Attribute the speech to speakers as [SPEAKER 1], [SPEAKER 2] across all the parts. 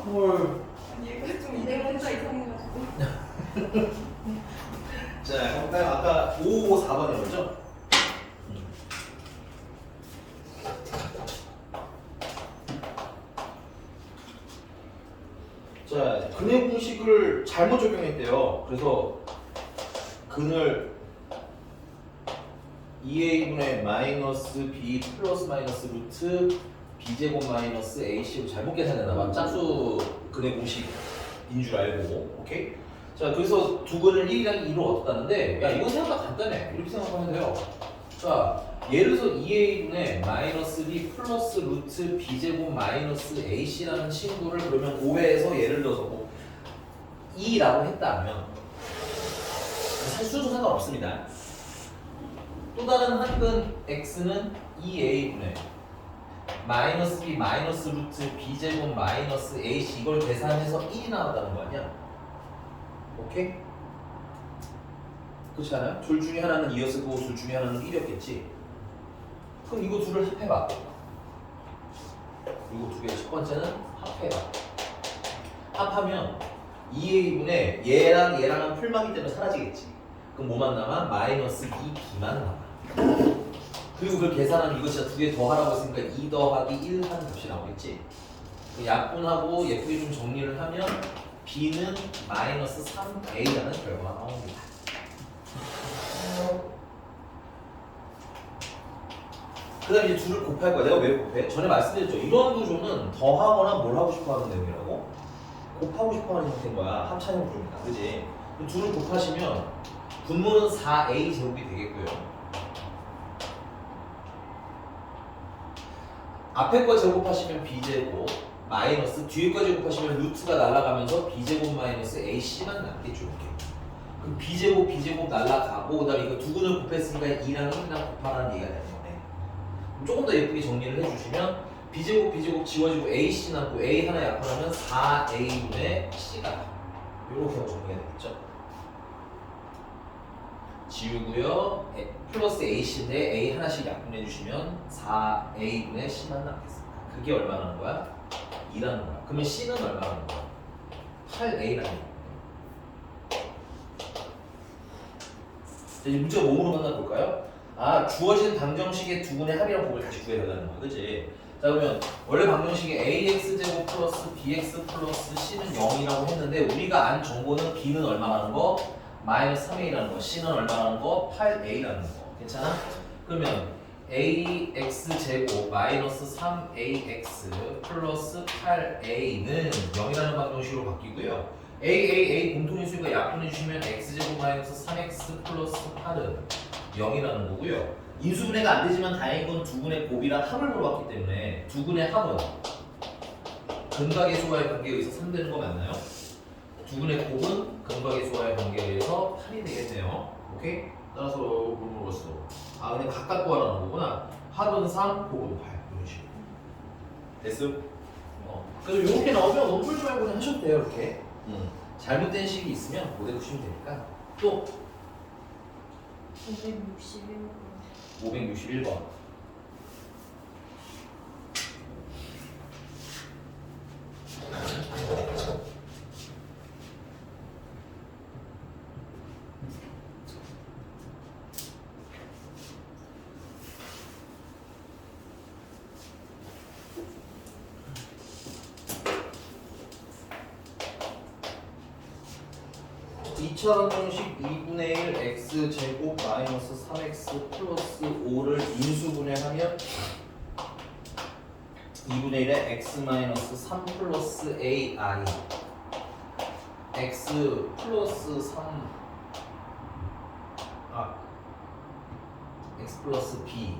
[SPEAKER 1] 헐.
[SPEAKER 2] 아니 얘가 좀 이래본자 이상해가지고.
[SPEAKER 1] 자, 그럼 아까 5, 4번이었죠? 자, 근의 공식을 잘못 적용했대요. 그래서 근을 2a분의 마이너스 b 플러스 마이너스 루트 b제곱 마이너스 ac로 잘못 계산했나봐. 짝수 근의 공식인 줄 알고. 오케이? 자, 그래서 두 근을 1이랑 2로 얻었다는데, 야, 이건 생각보다 간단해. 이렇게 생각하면 돼요. 자, 예를 들어서 2a분의 마이너스 b 플러스 루트 b제곱 마이너스 ac라는 친구를 그러면 5회에서 예를 들어서 뭐 2라고 했다면 사실 순서 상관없습니다. 또 다른 한 근 x는 2a분의 마이너스 b 마이너스 루트 b제곱 마이너스 ac 이걸 계산해서 1이 나왔다는 거 아니야? 오케이? 그렇지 않아요? 둘 중에 하나는 2였을 거고 둘 중에 하나는 1이었겠지? 그럼 이거 둘을 합해봐. 이거 두 개 첫 번째는 합해봐. 합하면 2a분의 얘랑 얘랑은 풀마기 때문에 사라지겠지. 그럼 뭐만 남아? 마이너스 2b만 남아. 그리고 그걸 계산하면 이거 진짜 두 개 더 하라고 했으니까 2 더하기 1 하는 값이 나오겠지. 약분하고 예쁘게 좀 정리를 하면 b는 마이너스 3a라는 결과가 나옵니다. 그 다음에 이제 둘을 곱할 거야. 내가 왜 곱해? 전에 말씀드렸죠. 이런 구조는 더하거나 뭘 하고 싶어 하는 내용이라고? 곱하고 싶어 하는 형태인 거야. 합차형 구조입니다. 그지? 둘을 곱하시면 분모는 4a 제곱이 되겠고요. 앞에 거 제곱하시면 b제곱 마이너스 뒤에 거 제곱하시면 루트가 날아가면서 b제곱 마이너스 ac만 남겠죠. 이렇게. 그럼 b제곱 날아가고 그 다음에 이거 두 근을 곱했으니까 2랑 1이랑 곱하라는 얘기가 되는 거네. 조금 더 예쁘게 정리를 해주시면 b제곱 지워지고 ac 남고 a 하나 약분하면 4a분의 c가 이렇게 하고 정리가 되겠죠. 지우고요. 플러스 ac인데 a 하나씩 약분해 주시면 4a분의 c만 남겠습니다. 그게 얼마 나는 거야? 2라는 거야. 그러면 c는 얼마 나는 거야? 8a라는 거야. 자, 이제 문제가 몸으로 만나볼까요? 아, 주어진 방정식의 두 분의 합이랑 곱을 다시 구해달라는 거야. 그치? 자, 그러면 원래 방정식에 ax제곱 플러스 bx 플러스 c는 0이라고 했는데 우리가 안 정보는 b는 얼마라는 거? 마이너스 3a라는 거, c는 얼마라는 거? 8a라는 거. 괜찮아? 그러면 ax제곱 마이너스 3ax 플러스 8a는 0이라는 방정식으로 바뀌고요. a 공통인수니까 약분해 주시면 x제곱 마이너스 3x 플러스 8은 0이라는 거고요. 인수분해가 안 되지만 다행인 건 두 분의 곱이랑 합을 물어봤기 때문에 두 분의 합은 근각의 관계에 의해서 3 되는 거 맞나요? 두 분의 곱은 근각의 관계에 의해서 8이 되겠네요. 오케이? 따라서 뭘 물어봤어? 아, 그냥 각각 구하라는 거구나. 합은 3, 곱은 8 이런 식으로. 됐어? 그래서 이렇게 나오면 너무 풀지 말고 그냥 하셔도 돼요. 이렇게. 잘못된 식이 있으면 그대로 푸시면 되니까. 또 561번. 이차원 공식 2분의 1 x제곱 마이너스 3x 플러스 5를 인수분해하면 2분의 1에 x 마이너스 3 플러스 ai x 플러스 3 x 플러스 b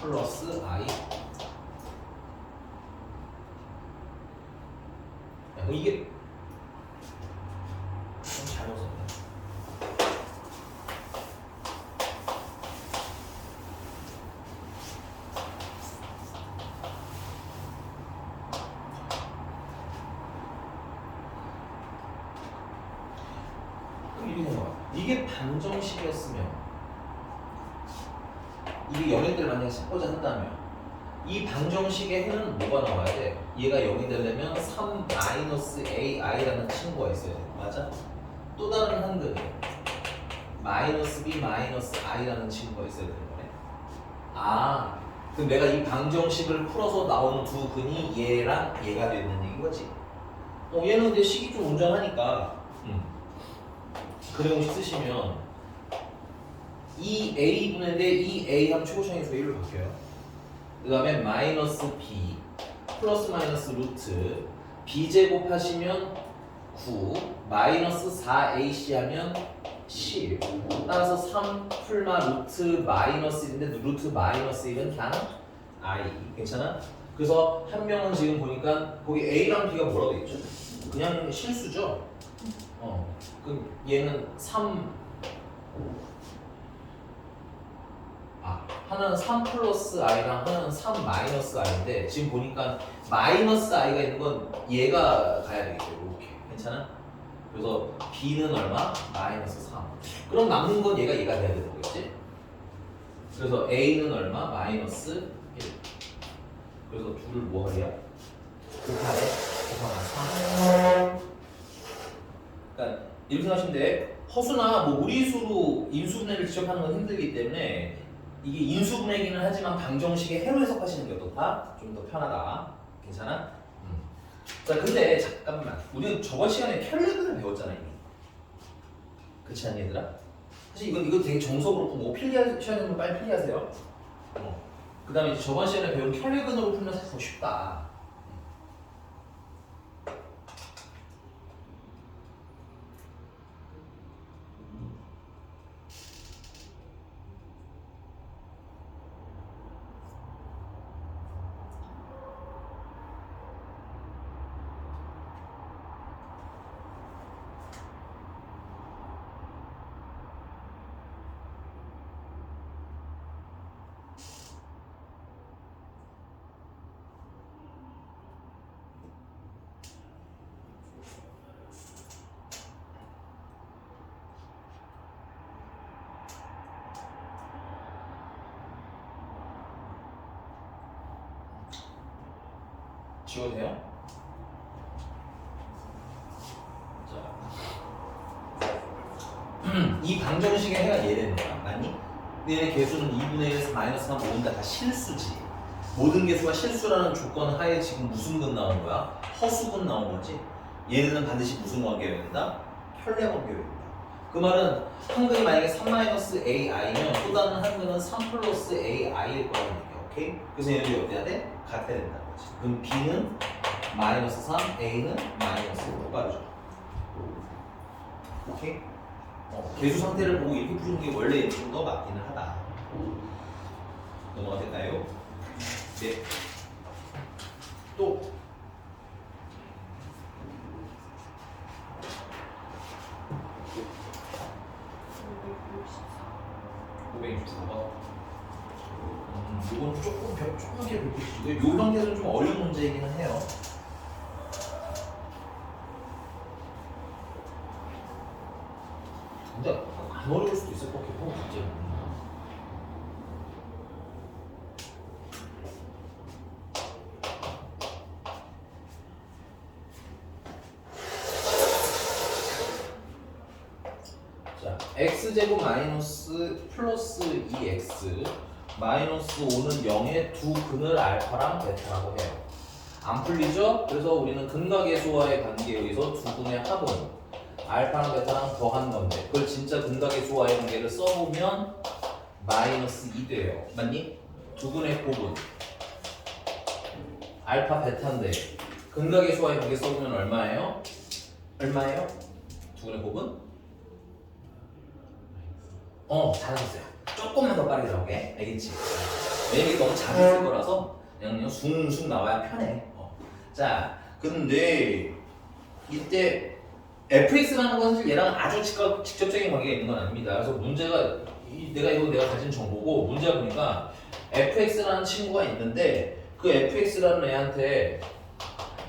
[SPEAKER 1] 플러스 i 야, 뭐 이게 잘못 썼네. 그럼 이게 뭐야? 이게 방정식이었으면 이게 연역들 만약에 찾고자 한다면 이 방정식의 해는 뭐가 나와야 돼? 얘가 0이 되려면 3-ai라는 친구가 있어야 돼. 맞아? 또 다른 한근이 -b-i라는 친구가 있어야 되는 거네. 아, 그럼 내가 이 방정식을 풀어서 나오는 두 근이 얘랑 얘가 되는 얘기인 거지. 얘는 근데 식이 좀 온전하니까 그래 공식 쓰시면 이 a분의 이 a 하면 최고차항에서 1로 바뀌어요. 그 다음에 -b 플러스 마이너스 루트 b제곱 하시면 9 -4ac 하면 10 따라서 3 풀마 루트 마이너스 1인데 루트 마이너스 1은 그냥 i 괜찮아? 그래서 한 명은 지금 보니까 거기 a랑 b가 뭐라고 돼 있죠? 그냥 실수죠? 그럼 얘는 3 하나는 3 플러스 i랑 하나는 3 마이너스 i인데 지금 보니까 마이너스 i가 있는 건 얘가 가야 되겠죠. 이렇게 괜찮아? 그래서 b는 얼마? 마이너스 3. 그럼 남는 건 얘가 돼야 되는 거겠지? 그래서 a는 얼마? 마이너스 1. 그래서 둘을 뭐 하랴? 곱하래. 곱하면 3. 그러니까 이렇게 생각하시면 돼. 허수나 뭐 무리수로 인수분해를 직접 하는 건 힘들기 때문에 이게 인수분해기는 하지만 방정식의 해로 해석하시는 게 어떻다? 좀 더 편하다. 괜찮아? 자, 근데 잠깐만. 우리는 저번 시간에 켈레그를 배웠잖아 이미. 그렇지 않니 얘들아? 사실 이거 되게 정석으로 풀고 필리하시는 분 빨리 필리하세요. 그 다음에 이제 저번 시간에 배운 켈레그으로 풀면 사실 더 쉽다. 지워도 돼요? 이 방정식의 해가 얘는 거야. 맞니? 얘의 개수는 2분의 1에서 마이너스 3 모든 다 실수지. 모든 개수가 실수라는 조건 하에 지금 무슨 근 나온 거야? 허수근 나온 거지. 얘는 반드시 무슨 관계여야 된다? 혈내 관계여야 된다. 그 말은 한 근이 만약에 3-ai면 또 다른 한 근은 3 플러스 ai일 거라는 얘기야. 오케이? 그래서 얘네들이 어때야 돼? 같아야 된다는 거지. 그럼 b는 마이너스 3, a는 마이너스 5 빠르죠. 오케이? 개수 상태를 보고 이렇게 푸는 게 원래 좀 더 맞기는 하다. 넘어가 될까요? 네. 또 564번. 이건 조금 이렇게 볼게요. 이 상태에서는 좀 어려운 문제이기는 해요. 근데 안 어려울 수도 있을 것 같기도 하고 문제는. 자, x제곱 마이너스 플러스 2x 마이너스 5는 0의 두 근을 알파랑 베타라고 해요. 안 풀리죠? 그래서 우리는 근과 계수와의 관계에 의해서 두 근의 합은 알파랑 베타랑 더한 건데 그걸 진짜 근과 계수와의 관계를 써보면 마이너스 2 돼요. 맞니? 두 근의 곱은 알파 베타인데 근과 계수와의 관계 써보면 얼마예요? 얼마예요? 두 근의 곱은? 잘하셨어요. 조금만 더 빠르게 나오게. 알겠지? 왜냐면 이게 너무 자주 쓸 거라서 그냥 숭숭 나와야 편해. 자, 근데 이때 fx라는 건 사실 얘랑 아주 직접적인 관계가 있는 건 아닙니다. 그래서 문제가 내가 가진 정보고 문제가 보니까 fx라는 친구가 있는데 그 fx라는 애한테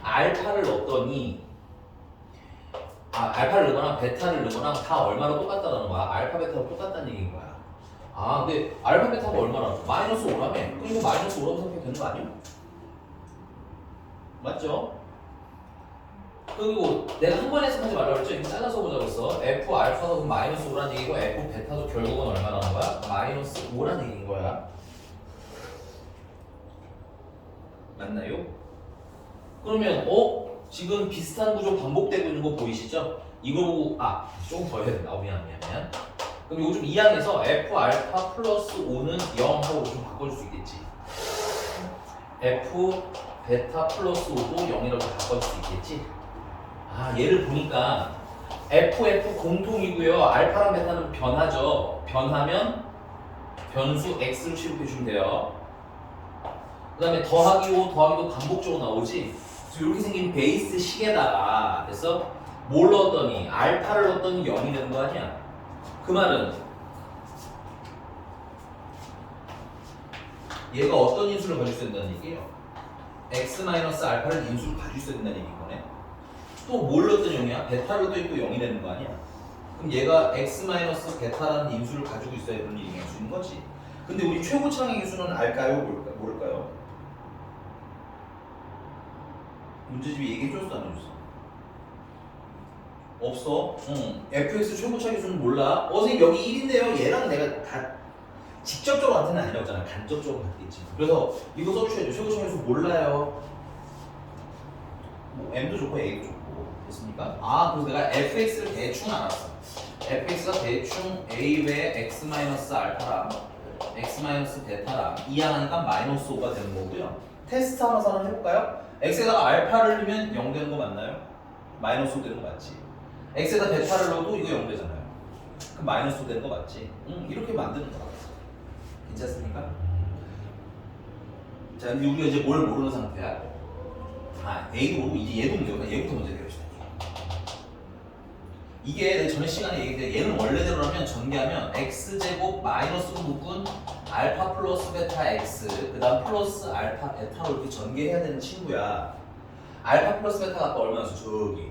[SPEAKER 1] 알파를 넣었더니 알파를 넣거나 베타를 넣거나 다 얼마로 똑같다는 거야. 알파 베타로 똑같다는 얘기인 거야. 아 근데 알파 베타가 얼마라고? 마이너스 5라며? 그럼 이거 마이너스 5라고 생각해도 되는 거 아니야? 맞죠? 그리고 내가 한 번에 해석하지 말라고 했죠? 이거 잘라서 보자고 했어. F 알파도 마이너스 5라는 얘기고 F 베타도 결국은 얼마라는 거야? 마이너스 5라는 얘기인 거야. 맞나요? 그러면 지금 비슷한 구조 반복되고 있는 거 보이시죠? 이거 보고 조금 더 해야 된다. 미안. 그럼 이거 좀 이항해서 F 알파 플러스 5는 0 하고 좀 바꿔줄 수 있겠지. F 베타 플러스 5도 0이라고 바꿔줄 수 있겠지. 얘를 보니까 FF 공통이고요. 알파랑 베타는 변하죠. 변하면 변수 X를 취급해주면 돼요. 그 다음에 더하기 5, 더하기도 반복적으로 나오지. 그래서 이렇게 생긴 베이스 식에다가 그래서 뭘 넣었더니 알파를 넣었더니 0이 되는 거 아니야. 그 말은 얘가 어떤 인수를 가질 수 있다는 얘기예요. X-알파를 인수를 가질 수 있다는 얘기인 거네. 또 뭘 넣었더니 0이야? 베타를 넣어도 있고 0이 되는 거 아니야. 그럼 얘가 X-베타라는 인수를 가지고 있어야 그런 일이 할 수 있는 거지. 근데 우리 최고차항의 인수는 알까요? 모를까요? 문제집이 얘기해줬어 안 해줬어? 없어? fx 최고차항의 수는 몰라? 선생님 여기 1인데요 얘랑 내가 다 직접적으로 같은 건 아니라고 했잖아. 간접적으로 같겠지. 그래서 이거 써주셔야죠. 최고차항의 수 몰라요. 뭐 m도 좋고 a도 좋고 됐습니까? 그래서 내가 fx를 대충 알았어. fx가 대충 a 배 x-알파랑 x-베타랑 이항하니까 마이너스 5가 되는 거고요. 테스트 하나서 해볼까요? x에다가 알파를 넣으면 0 되는 거 맞나요? 마이너스 5 되는 거 맞지? x에다 베타를 넣어도 이거 0 되잖아요. 그럼 마이너스 5 되는 거 맞지? 이렇게 만드는 거야. 괜찮습니까? 자, 근데 우리가 이제 뭘 모르는 상태야? A도 모르고 이제 얘도 문제구나. 얘부터 먼저 해봅시다. 이게 내가 전에 시간에 얘기했는데 얘는 원래대로라면 전개하면 x제곱 마이너스로 묶은 알파 플러스 베타 x 그 다음 플러스 알파 베타로 이렇게 전개해야 되는 친구야. 알파 플러스 베타가 아까 얼마였어? 저기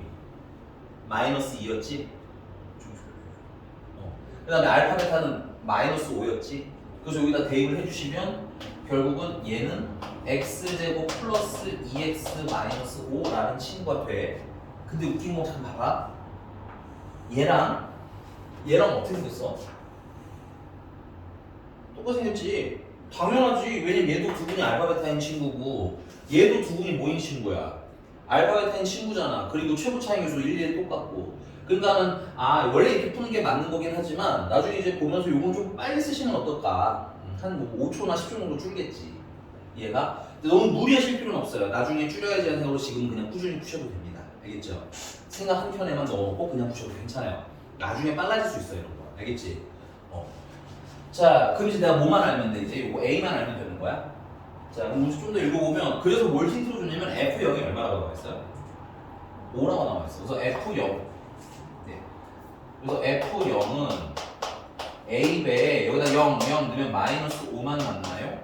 [SPEAKER 1] 마이너스 2였지? 그 다음에 알파 베타는 마이너스 5였지? 그래서 여기다 대입을 해주시면 결국은 얘는 x제곱 플러스 2x 마이너스 5라는 친구가 돼. 근데 웃긴 거 잠깐 봐봐. 얘랑 어떻게 생겼어? 똑같이 생겼지. 당연하지. 왜냐면 얘도 두 분이 알파 베타인 친구고 얘도 두 분이 뭐인 친구야? 알파 베타인 친구잖아. 그리고 최고 차이 요소 1, 1 똑같고. 그러니까는 원래 이렇게 푸는 게 맞는 거긴 하지만 나중에 이제 보면서 요건 좀 빨리 쓰시면 어떨까? 한 5초나 10초 정도 줄겠지. 얘가. 근데 너무 무리하실 필요는 없어요. 나중에 줄여야지 하는 생각으로 지금 그냥 꾸준히 푸셔도 됩니다. 알겠죠? 생각 한 편에만 넣어놓고 그냥 푸셔도 괜찮아요. 나중에 빨라질 수 있어요, 이런 거. 알겠지? 자, 그럼 이제 내가 뭐만 알면 돼? 이제 이거 A만 알면 되는 거야? 자, 그럼 좀 더 읽어보면 그래서 뭘 힌트로 줬냐면 F0이 얼마라고 나와 있어요? 5라고 나와 있어. 그래서 F0. 네. 그래서 F0은 A 배에 여기다 0 넣으면 마이너스 5만 맞나요?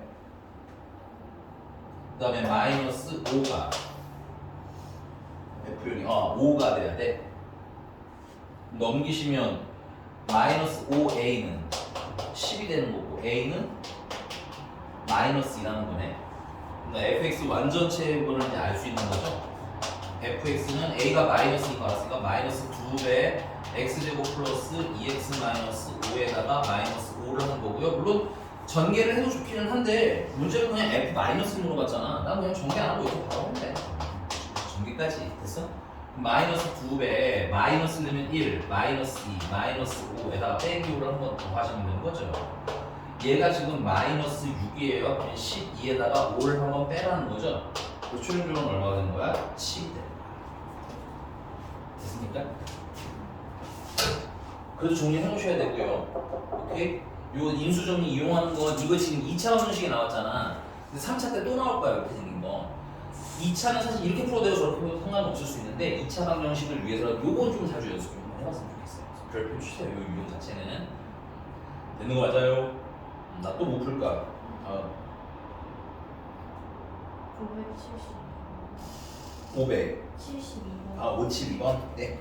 [SPEAKER 1] 그 다음에 마이너스 5가 F0이 5가 돼야 돼. 넘기시면 마이너스 5A는 10이 되는 거고 A는 마이너스 2라는 거네. 그러니까 fx 완전체를 이제 알 수 있는 거죠. fx는 A가 마이너스니까 알았으니까 마이너스 2배 x제곱 플러스 2x 마이너스 5에다가 마이너스 5를 하는 거고요. 물론 전개를 해도 좋기는 한데 문제는 그냥 f 마이너스 물어봤잖아. 난 그냥 전개 안 하고 이렇게 바로 하면 돼. 전개까지 됐어? 마이너스 2배 마이너스 넣으면 1 마이너스 2 마이너스 5에다가 빼기 5를 한번 더 하시면 되는 거죠. 얘가 지금 마이너스 6이에요. 그러면 12에다가 5를 한번 빼라는 거죠. 그 최종적으로는 얼마가 되는 거야? 7이 되는 거야. 됐습니까? 그래도 정리해 놓으셔야 되고요. 오케이? 요 인수정리 이용하는 거 이거 지금 2차 방정식이 나왔잖아. 근데 3차 때 또 나올 거야. 이렇게 생긴 거. 2차는 사실 이렇게 풀어도 저렇게 풀어도 상관없을 수 있는데 2차 방정식을 위해서 요건 좀 자주 연습 좀 해봤으면 좋겠어요. 별표 주세요. 요 유형 자체는 되는 거 맞아요? 나 또 못 풀까?
[SPEAKER 2] 970.
[SPEAKER 1] 500.
[SPEAKER 2] 72번.
[SPEAKER 1] 572번? 네.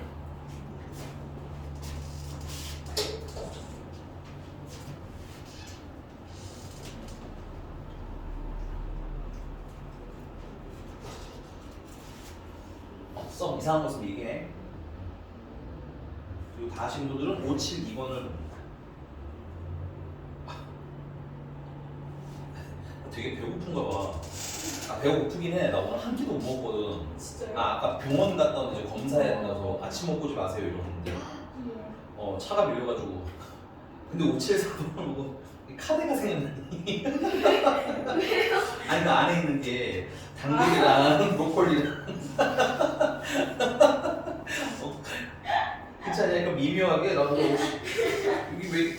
[SPEAKER 1] 써. 이상한 것을 얘기해. 그리고 다 하신 분들은 572번을 봅니다. 되게 배고픈가 봐. 아, 배가 고프긴 해. 나 오늘 한 끼도 못 먹었거든.
[SPEAKER 2] 진짜요?
[SPEAKER 1] 아, 아까 병원 갔다 왔는데 이제 검사해야 된다서 아침 먹고 오지 마세요 이러는데 차가 밀려가지고 근데 574번 보고 카드가 생겼니? 아니 그 안에 있는 게 당근이랑 브로콜리랑 그치 않냐? 약간 미묘하게 나도 여기 왜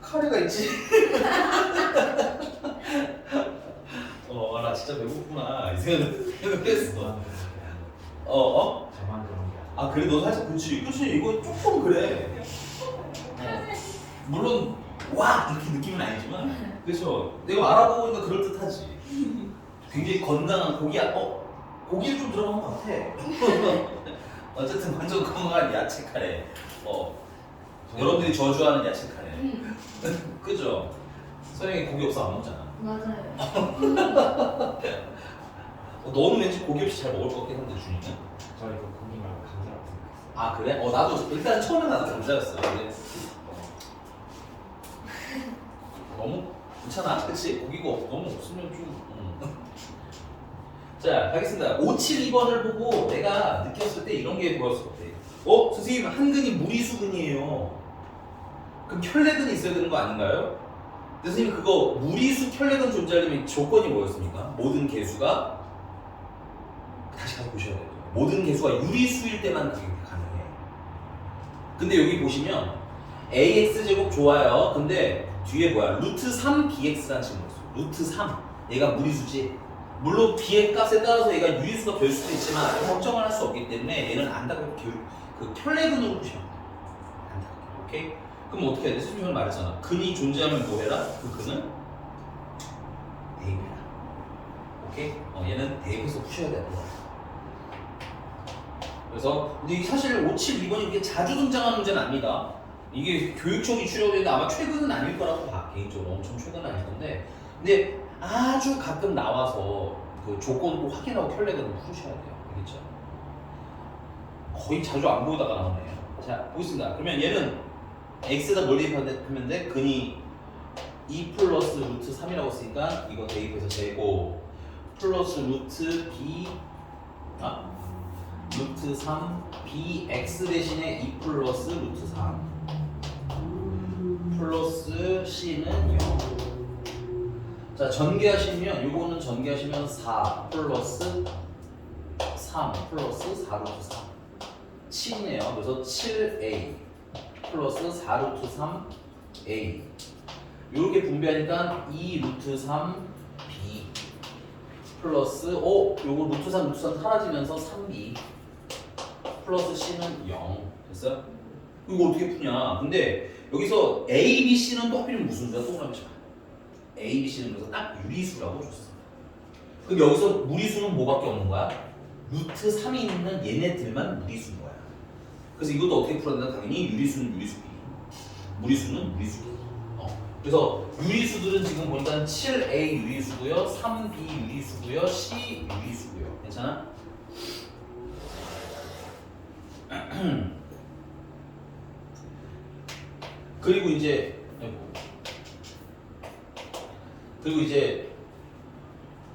[SPEAKER 1] 카레가 있지? 나 진짜 배고프구나 이 생각을 했어.
[SPEAKER 3] 저만 그런 게 아니야.
[SPEAKER 1] 아 그래 너 살짝 그치 이거 조금 그래. 물론 와 이렇게 느낌은 아니지만 그렇죠. 내가 알아보고 보니까 그럴 듯하지. 굉장히 건강한 고기를 좀 들어간 것 같아. 어쨌든 완전 건강한 야채 카레. 여러분들이 저주하는 야채 카레. 그죠? 선영이 고기 없어 안 먹잖아.
[SPEAKER 2] 맞아요.
[SPEAKER 1] 너는 왠지 고기 없이 잘 먹을 것 같긴 한데 준이는?
[SPEAKER 3] 저 이거 고기 말고 감자라고 생각했어요.
[SPEAKER 1] 아 그래? 나도 일단 처음에 나도 감자였어. 근데 너무 괜찮아? 그치? 고기가 너무 없으면 좀 자 가겠습니다. 572번을 보고 내가 느꼈을 때 이런 게 보였을 것 같아. 선생님 한근이 무리수근이에요. 그럼 켤레근이 있어야 되는 거 아닌가요? 근데 선생님 그거 무리수 켤레근 존재하려면 조건이 뭐였습니까? 모든 개수가 다시 가서 보셔야 돼요. 모든 개수가 유리수일 때만 그게 가능해. 근데 여기 보시면 AX제곱 좋아요. 근데 뒤에 뭐야? 루트 3BX라는 친구가 있어요. 루트 3. 얘가 무리수지. 물론 B의 값에 따라서 얘가 유리수가 될 수도 있지만 걱정을 할 수 없기 때문에 얘는 안다고 그 켤레근으로 보시면 돼요. 안다고. 오케이? 그럼 어떻게 해야 돼? 선생님이 말했잖아. 근이 존재하면 뭐 해라? 그 근은 대입해라. 오케이? 얘는 대입해서 푸셔야 돼요. 그래서 근데 이게 사실 572번이 그렇게 자주 등장하는 문제는 아닙니다. 이게 교육청이 출력했는데 아마 최근은 아닐 거라고 봐. 개인적으로 엄청 최근은 아닐 건데 근데 아주 가끔 나와서 그 조건 꼭 확인하고 켤레근을 푸셔야 돼요. 알겠죠? 거의 자주 안 보다가 나오네요. 자 보겠습니다. 그러면 얘는 x에다 뭘 대입하면 돼? 근이 2 플러스 루트 3이라고 했으니까 이거 대입해서 제곱 플러스 루트 b 루트 3 bx 대신에 2 플러스 루트 3 플러스 c는 0. 자 전개하시면 요거는 전개하시면 4 플러스 3 플러스 4 루트 3 7이네요. 그래서 7a 플러스 4 루트 3a 요렇게 분배하니까 2 루트 3b 플러스 요거 루트 3 사라지면서 3b 플러스 c는 0 됐어요? 이거 어떻게 푸냐? 근데 여기서 a, b, c는 또 하필이면 무슨 수야? 동그라미 쳐. a, b, c는 그래서 딱 유리수라고 줬어. 그럼 여기서 무리수는 뭐밖에 없는 거야? 루트 3이 있는 얘네들만 무리수인 거야. 그래서 이것도 어떻게 풀어야 되나? 당연히 유리수는 유리수끼리, 무리수는 무리수끼리. 그래서 유리수들은 지금 보니까 7a 유리수고요, 3b 유리수고요, c 유리수고요. 괜찮아? 그리고 이제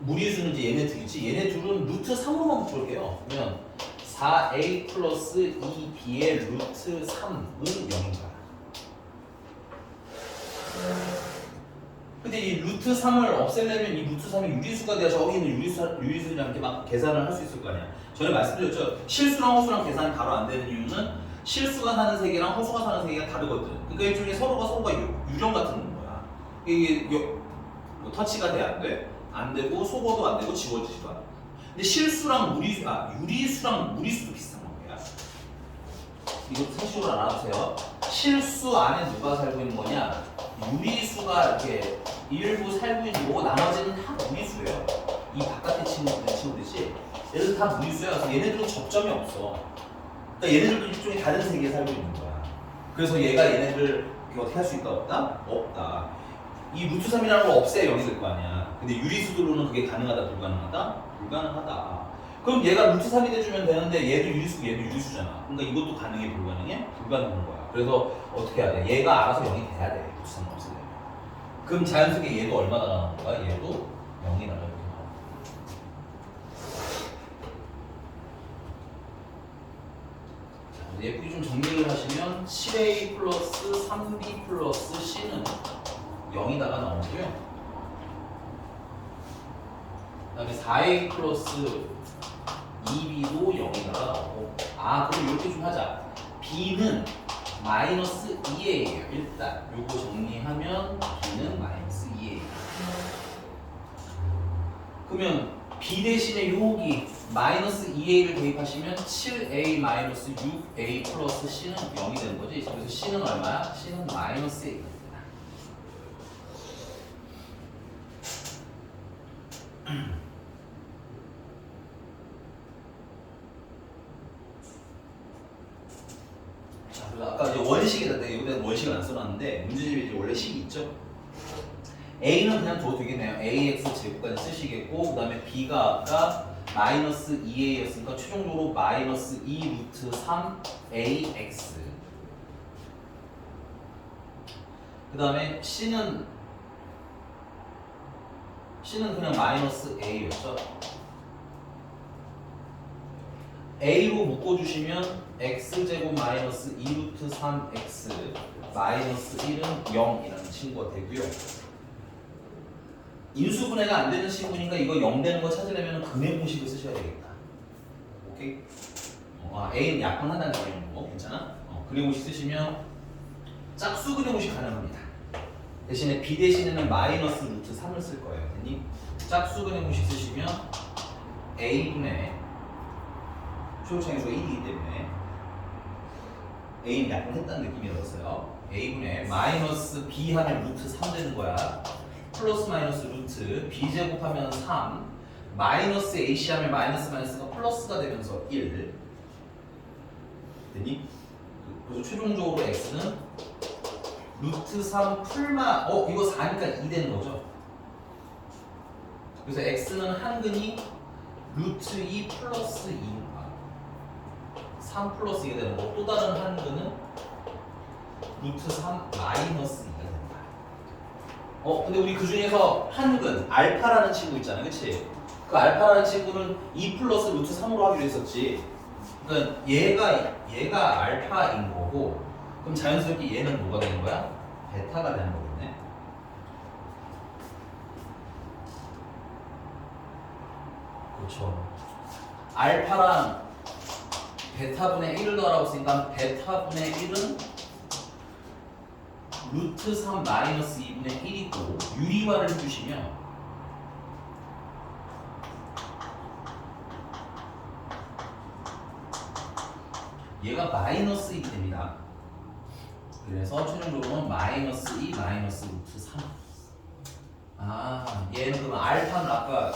[SPEAKER 1] 무리수는 이제 얘네 둘이지. 얘네 둘은 루트 3으로만 풀게요. 그러면 4a 플러스 2b의 루트 3은 0인 거야. 근데 이 루트 3을 없애려면 이 루트 3이 유리수가 돼야 저기 있는 유리수랑 이렇게 막 계산을 할 수 있을 거 아니야. 전에 말씀드렸죠. 실수랑 허수랑 계산이 바로 안 되는 이유는 실수가 사는 세계랑 허수가 사는 세계가 다르거든. 그러니까 일종의 서로가 유령 같은 거야. 이게 뭐 터치가 돼 안 돼? 안 되고 속어도 안 되고 지워지지도 않아. 근데 실수랑 유리수랑 무리수도 비슷한 거야. 이거 사실로 알아두세요. 실수 안에 누가 살고 있는 거냐? 유리수가 이렇게 일부 살고 있는 거고 나머지는 다 무리수예요. 이 바깥에 친구들이지. 얘들 다 무리수야. 그래서 얘네들은 접점이 없어. 그러니까 얘네들도 일종의 다른 세계에 살고 있는 거야. 그래서 얘가 얘네들을 어떻게 할 수 있다 없다? 없다. 이 루트 3이라는 걸 없애야 0이 될 거 아니야. 근데 유리수들로는 그게 가능하다 불가능하다? 불가능하다. 그럼 얘가 루트 3이 돼주면 되는데 얘도 유리수고 얘도 유리수잖아. 그러니까 이것도 가능해 불가능해? 불가능한 거야. 그래서 어떻게 해야 돼? 얘가 알아서 0이 돼야 돼. 루트 3 없으려면. 그럼 자연스럽게 얘도 얼마나 나가는 거야? 얘도 0이 나가는 거야. 자, 예쁘게 좀 정리를 하시면 7a 플러스 3b 플러스 c는 0이다가 나오고요. 그 다음에 4a 플러스 2b도 0이다가 나오고. 아, 그럼 이렇게 좀 하자. b는 마이너스 2a예요. 일단 요거 정리하면 b는 마이너스 2a예요. 그러면 b 대신에 여기 마이너스 2a를 대입하시면 7a 마이너스 6a 플러스 c는 0이 되는 거지. 그래서 c는 얼마야? c는 마이너스 a가 됩니다. 자, 그리고 아까 이제 원식이다. 이거는 원식을 안 써놨는데 문제집에 이제 원래 식이 있죠. a는 그냥 둬도 되겠네요. ax 제곱까지 쓰시겠고, 그 다음에 b가 아까 마이너스 2a였으니까 최종적으로 마이너스 2 루트 3 ax. 그 다음에 c는 그냥 마이너스 a였죠. a로 묶어주시면 x제곱 마이너스 2 루트 3x 마이너스 1은 0이라는 친구가 되고요. 인수분해가 안 되는 친구니까 이거 0 되는 거 찾으려면 근의 공식을 쓰셔야 되겠다. 오케이? a는 약분한다는 개념이고 괜찮아? 근의 공식 쓰시면 짝수 근의 공식 가능합니다. 대신에 b 대신에는 마이너스 루트 3을 쓸 거예요. 됐니? 짝수 근의 공식 쓰시면 a분의 초록창의수가 1이기 때문에 a는 약분했다는 느낌이 들었어요. a분의 마이너스 b 하면 루트 3 되는 거야. 플러스 마이너스 루트 b 제곱하면 3 마이너스 ac 하면 마이너스가 플러스가 되면서 1 됐니? 그래서 최종적으로 x는 루트 3 풀마 이거 4니까 2 되는 거죠. 그래서 x는 한근이 루트 2 플러스 2 3 플러스 2가 되는 거. 또 다른 한근은 루트 3 마이너스 2가 된다. 근데 우리 그 중에서 한근 알파라는 친구 있잖아, 그치? 그 알파라는 친구는 2 플러스 루트 3으로 하기로 했었지. 그러니까 얘가 알파인 거고, 그럼 자연스럽게 얘는 뭐가 되는 거야? 베타가 되는 거겠네. 그렇죠. 알파랑 베타분의 1을 더하라고 했으니까 베타분의 1은 루트 3 마이너스 2분의 1이고, 유리화를 해주시면 얘가 마이너스 2이 됩니다. 그래서 최종적으로는 마이너스 2 마이너스 루트 3. 얘는 그럼 알파는 아까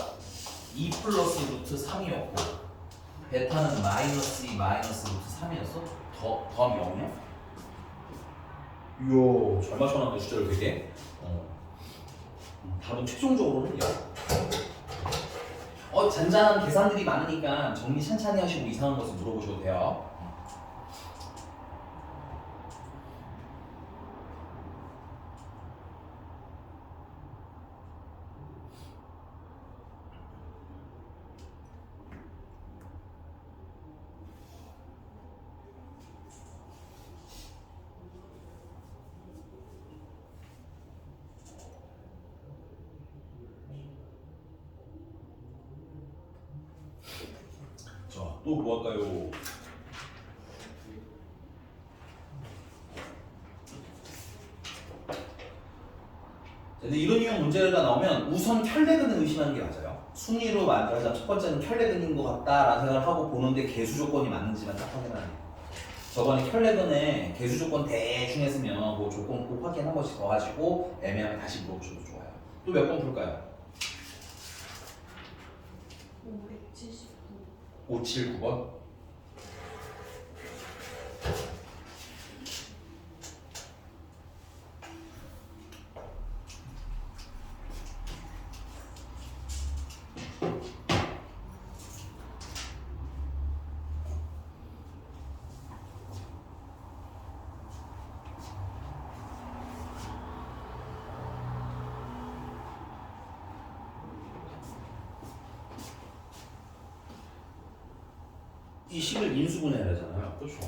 [SPEAKER 1] 2 플러스 루트 3이었고 베타는 마이너스 2 마이너스 루트 3이었어? 더하면 0이야? 이야, 잘 맞춰놨네 숫자를 되게. 답은 최종적으로는 0. 잔잔한 계산들이 많으니까 정리 찬찬히 하시고 이상한 것을 물어보셔도 돼요. 자, 또 뭐 할까요? 근데 이런 유형 문제가 나오면 우선 켤레근을 의심하는 게 맞아요. 순위로 만들어서 첫 번째는 켤레근인 것 같다라는 생각을 하고 보는데 개수 조건이 맞는지만 딱 확인하는 거예요. 저번에 켤레근에 개수 조건 대충 했으면 뭐 조건 꼭 확인 한 번씩 더 가지고 애매하면 다시 물어보셔도 좋아요. 또 몇 번 풀까요?
[SPEAKER 2] 579.
[SPEAKER 1] 5, 7, 9번? 이 식을 인수분해하잖아요. 그렇죠?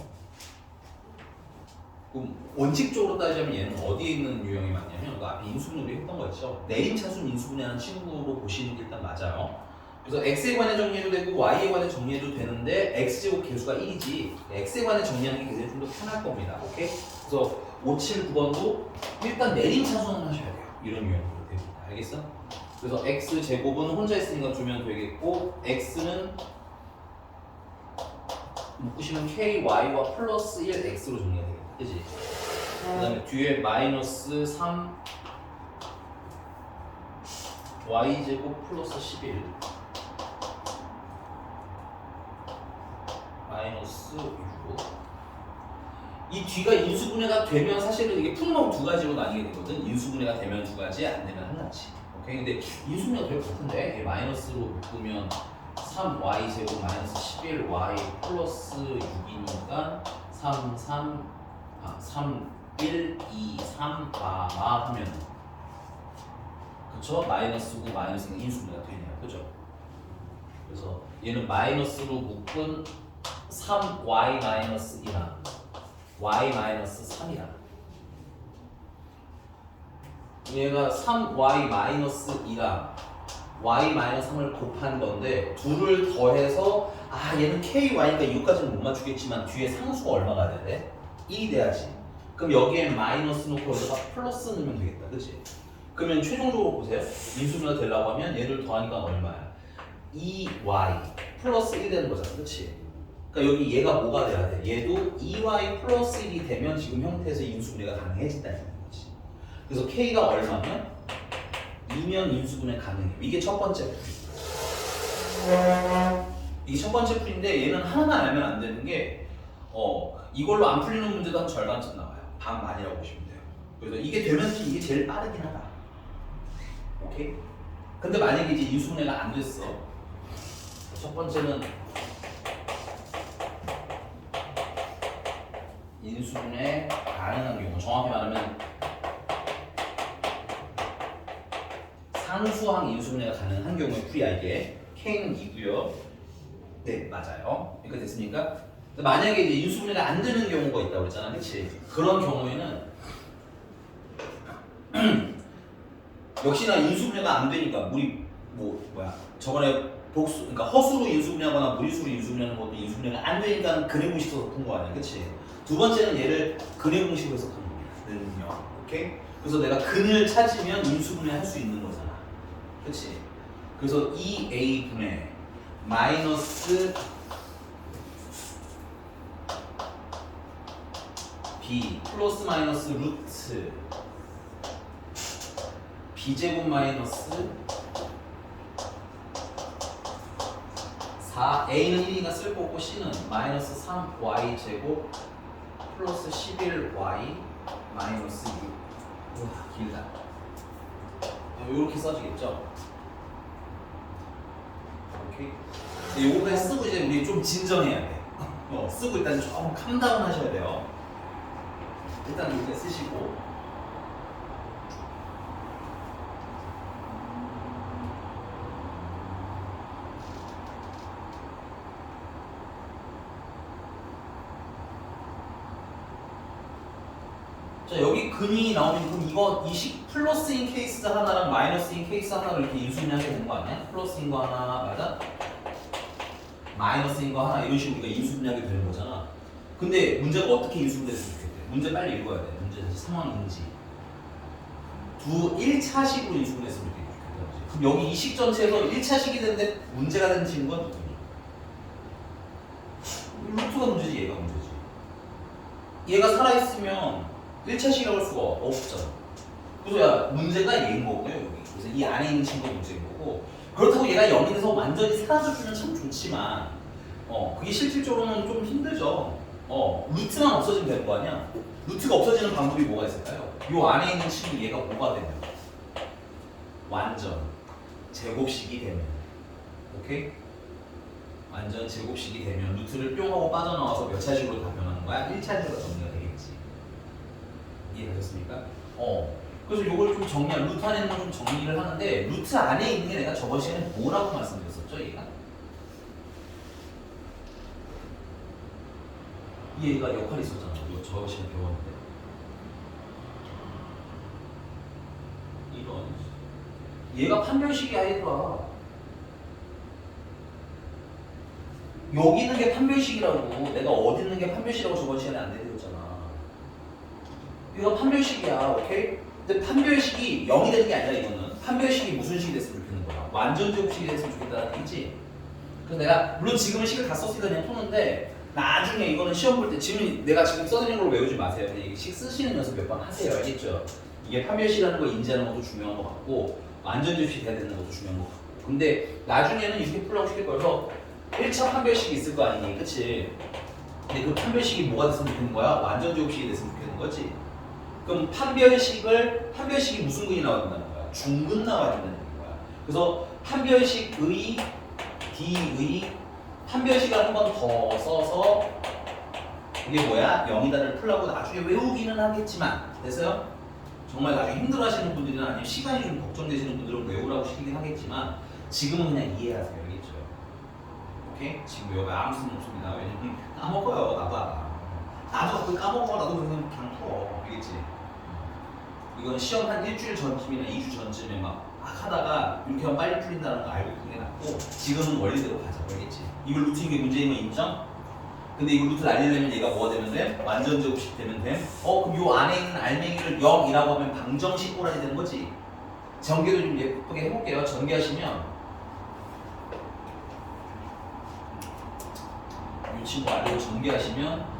[SPEAKER 1] 그럼 원칙적으로 따지자면 얘는 어디에 있는 유형이 맞냐면 그 앞에 인수분해 했던 거 있죠. 내림차순 인수분해하는 친구로 보시는 게 일단 맞아요. 그래서 x에 관해 정리해도 되고 y에 관해 정리해도 되는데 x제곱 개수가 1이지 x에 관해 정리하는 게 굉장히 좀 더 편할 겁니다. 오케이? 그래서 5, 7, 9번도 일단 내림차순을 하셔야 돼요. 이런 유형으로 됩니다. 알겠어? 그래서 x제곱은 혼자 있으니까 두면 되겠고 x는 묶으시면 k, y와 플러스 1, x로 정리가 되겠다. 그치? 그 다음에 뒤에 마이너스 3 y제곱 플러스 11 마이너스 6 이 뒤가 인수분해가 되면 사실은 이게 풀넘 두 가지로 나뉘게 되거든. 인수분해가 되면 두 가지, 안 되면 한 가지. 오케이? 근데 인수분해가 되게 같은데 마이너스로 묶으면 3y 제곱 마이너스 11y 플러스 6이니까 3, 1, 2, 3, 4 하면 그쵸? 마이너스 9, 마이너스 인수분해가 되네요. 그죠? 그래서 얘는 마이너스로 묶은 3y 마이너스 1이랑 y 마이너스 3이랑 얘가 3y 마이너스 2랑 y 마이너스 3을 곱한 건데 둘을 더해서 얘는 ky니까 6까지는 못 맞추겠지만 뒤에 상수가 얼마가 돼야 돼? 1이 돼야지. 그럼 여기에 마이너스 놓고 여기다가 플러스 넣으면 되겠다. 그치? 그러면 최종적으로 보세요. 인수분해가 되려고 하면 얘를 더하니까 얼마야? 2y 플러스 1 되는 거잖아. 그치? 그러니까 여기 얘가 뭐가 돼야 돼? 얘도 2y 플러스 1이 되면 지금 형태에서 인수분해가 가능해진다는 거지. 그래서 k가 얼마면? 2면 인수분해 가능해. 이게 첫 번째 풀이. 이게 첫 번째 풀인데 얘는 하나만 알면 안 되는 게 이걸로 안 풀리는 문제도 한 절반쯤 나와요. 반만이라고 보시면 돼요. 그래서 이게 되면 이게 제일 빠르긴 하다. 오케이? 근데 만약에 이제 인수분해가 안 됐어. 첫 번째는 인수분해 가능한 경우, 정확히 말하면 상수항 인수분해가 가능한 경우의 풀이야. 이게 K는 2고요. 네, 맞아요. 이렇게 됐습니까? 만약에 이제 인수분해가 안 되는 경우가 있다고 그랬잖아. 그치? 그런 경우에는 역시나 인수분해가 안 되니까 저번에 복수, 그러니까 허수로 인수분해하거나 무리수로 인수분해하는 것도 인수분해가 안 되니까 근해 공식 써서 푼 거 아니야. 그치? 두 번째는 얘를 근해 공식으로 해서 푼 거거든요. 오케이? 그래서 내가 근을 찾으면 인수분해 할 수 있는 거잖아. 그치? 그래서 2a 분의 마이너스 b 플러스 마이너스 루트 b제곱 마이너스 4 a는 1이니까 쓸 거고 c는 마이너스 3y 제곱 플러스 11y 마이너스 6. 우와 길다. 이렇게 써지겠죠? 오케이. 요거 쓰고 이제 우리 좀 진정해야 돼. 쓰고 일단 좀 캄다운 하셔야 돼요. 일단 이렇게 쓰시고. 자, 여기 근이 나오면 그럼 이거 이식 플러스인 케이스 하나랑 마이너스인 케이스 하나를 이렇게 인수분해하게 되는 거 아니야? 플러스인 거 하나, 맞아? 마이너스인 거 하나 이런 식으로 우리가 인수분해하게 되는 거잖아. 근데 문제가 어떻게 인수분해됐으면 좋겠대? 문제 빨리 읽어야 돼. 문제 상황인지. 1차식으로 인수분해했으면 좋겠다. 그럼 여기 이식 전체에서 1차식이 됐는데 문제가 된 친구가 누구니? 루트가 문제지, 얘가 문제지. 얘가 살아있으면 1차식이라고 할 수가 없잖아. 그래서 야, 문제가 얘인 거고요, 여기. 그래서 이 안에 있는 친구가 문제인 거고. 그렇다고 얘가 0이 돼서 완전히 사라져주면 참 좋지만, 그게 실질적으로는 좀 힘들죠. 루트만 없어지면 될 거 아니야? 루트가 없어지는 방법이 뭐가 있을까요? 요 안에 있는 친구 얘가 뭐가 되면? 완전 제곱식이 되면. 오케이? 완전 제곱식이 되면 루트를 뿅 하고 빠져나와서 몇 차식으로 다 변하는 거야? 1차식으로 정리가 되겠지. 이해되셨습니까? 그래서 요걸 좀 정리한, 루트 안에 있는 걸 좀 정리를 하는데, 루트 안에 있는 게 내가 저번 시간에 뭐라고 말씀드렸었죠, 얘가? 얘가 역할이 있었잖아. 이거 저 시간에 배웠는데. 이런. 얘가 판별식이야 얘들아. 여기 있는 게 판별식이라고. 내가 어디 있는 게 판별식이라고 저번 시간에 안 내드렸잖아. 이거 판별식이야. 오케이? 근데 판별식이 0이 되는 게 아니라 이거는 판별식이 무슨 식이 됐으면 좋겠는 거야. 완전 제곱식이 됐으면 좋겠다는 얘기지. 그래서 내가 물론 지금은 식을 다 썼으니까 그냥 푸는데 나중에 이거는 시험 볼 때 지금 내가 지금 써드리는 걸 외우지 마세요. 그냥 식 쓰시는 연습 몇 번 하세요. 알겠죠? 이게 판별식이라는 거 인지하는 것도 중요한 것 같고 완전 제곱식이 돼야 되는 것도 중요한 것 같고 근데 나중에는 이렇게 풀라고 시킬 거여서 1차 판별식이 있을 거 아니니 그치? 근데 그 판별식이 뭐가 됐으면 좋겠는 거야? 완전 제곱식이 됐으면 좋겠는 거지? 그럼 판별식이 무슨 근이 나와야 된다는 거야? 중근 나와야 된다는 거야. 그래서 판별식의 D의 판별식을 한 번 더 써서 이게 뭐야? 0이다를 풀라고 나중에 외우기는 하겠지만 됐어요? 정말 나중에 힘들어하시는 분들이나 아니면 시간이 좀 걱정되시는 분들은 외우라고 시키긴 하겠지만 지금은 그냥 이해하세요. 알겠죠? 오케이? 지금 외우면 아무 소용 없습니다. 왜냐면 까먹어요. 나도 알아. 나도 그거 까먹어. 나도 그냥 풀어. 알겠지? 이건 시험 한 일주일 전쯤이나 2주 전쯤에 막 하다가 이렇게 하면 빨리 풀린다는 거 알고 그게 낫고 지금은 원리대로 가자. 알겠지? 이걸 루트인 게 문제인 건 인정? 근데 이거 루트 날리려면 얘가 뭐가 되면 돼? 완전 제곱식 되면 돼? 그럼 요 안에 있는 알맹이를 0이라고 하면 방정식 꼬라지 되는 거지? 전개도 좀 예쁘게 해볼게요. 전개하시면 이 친구 아래로 전개하시면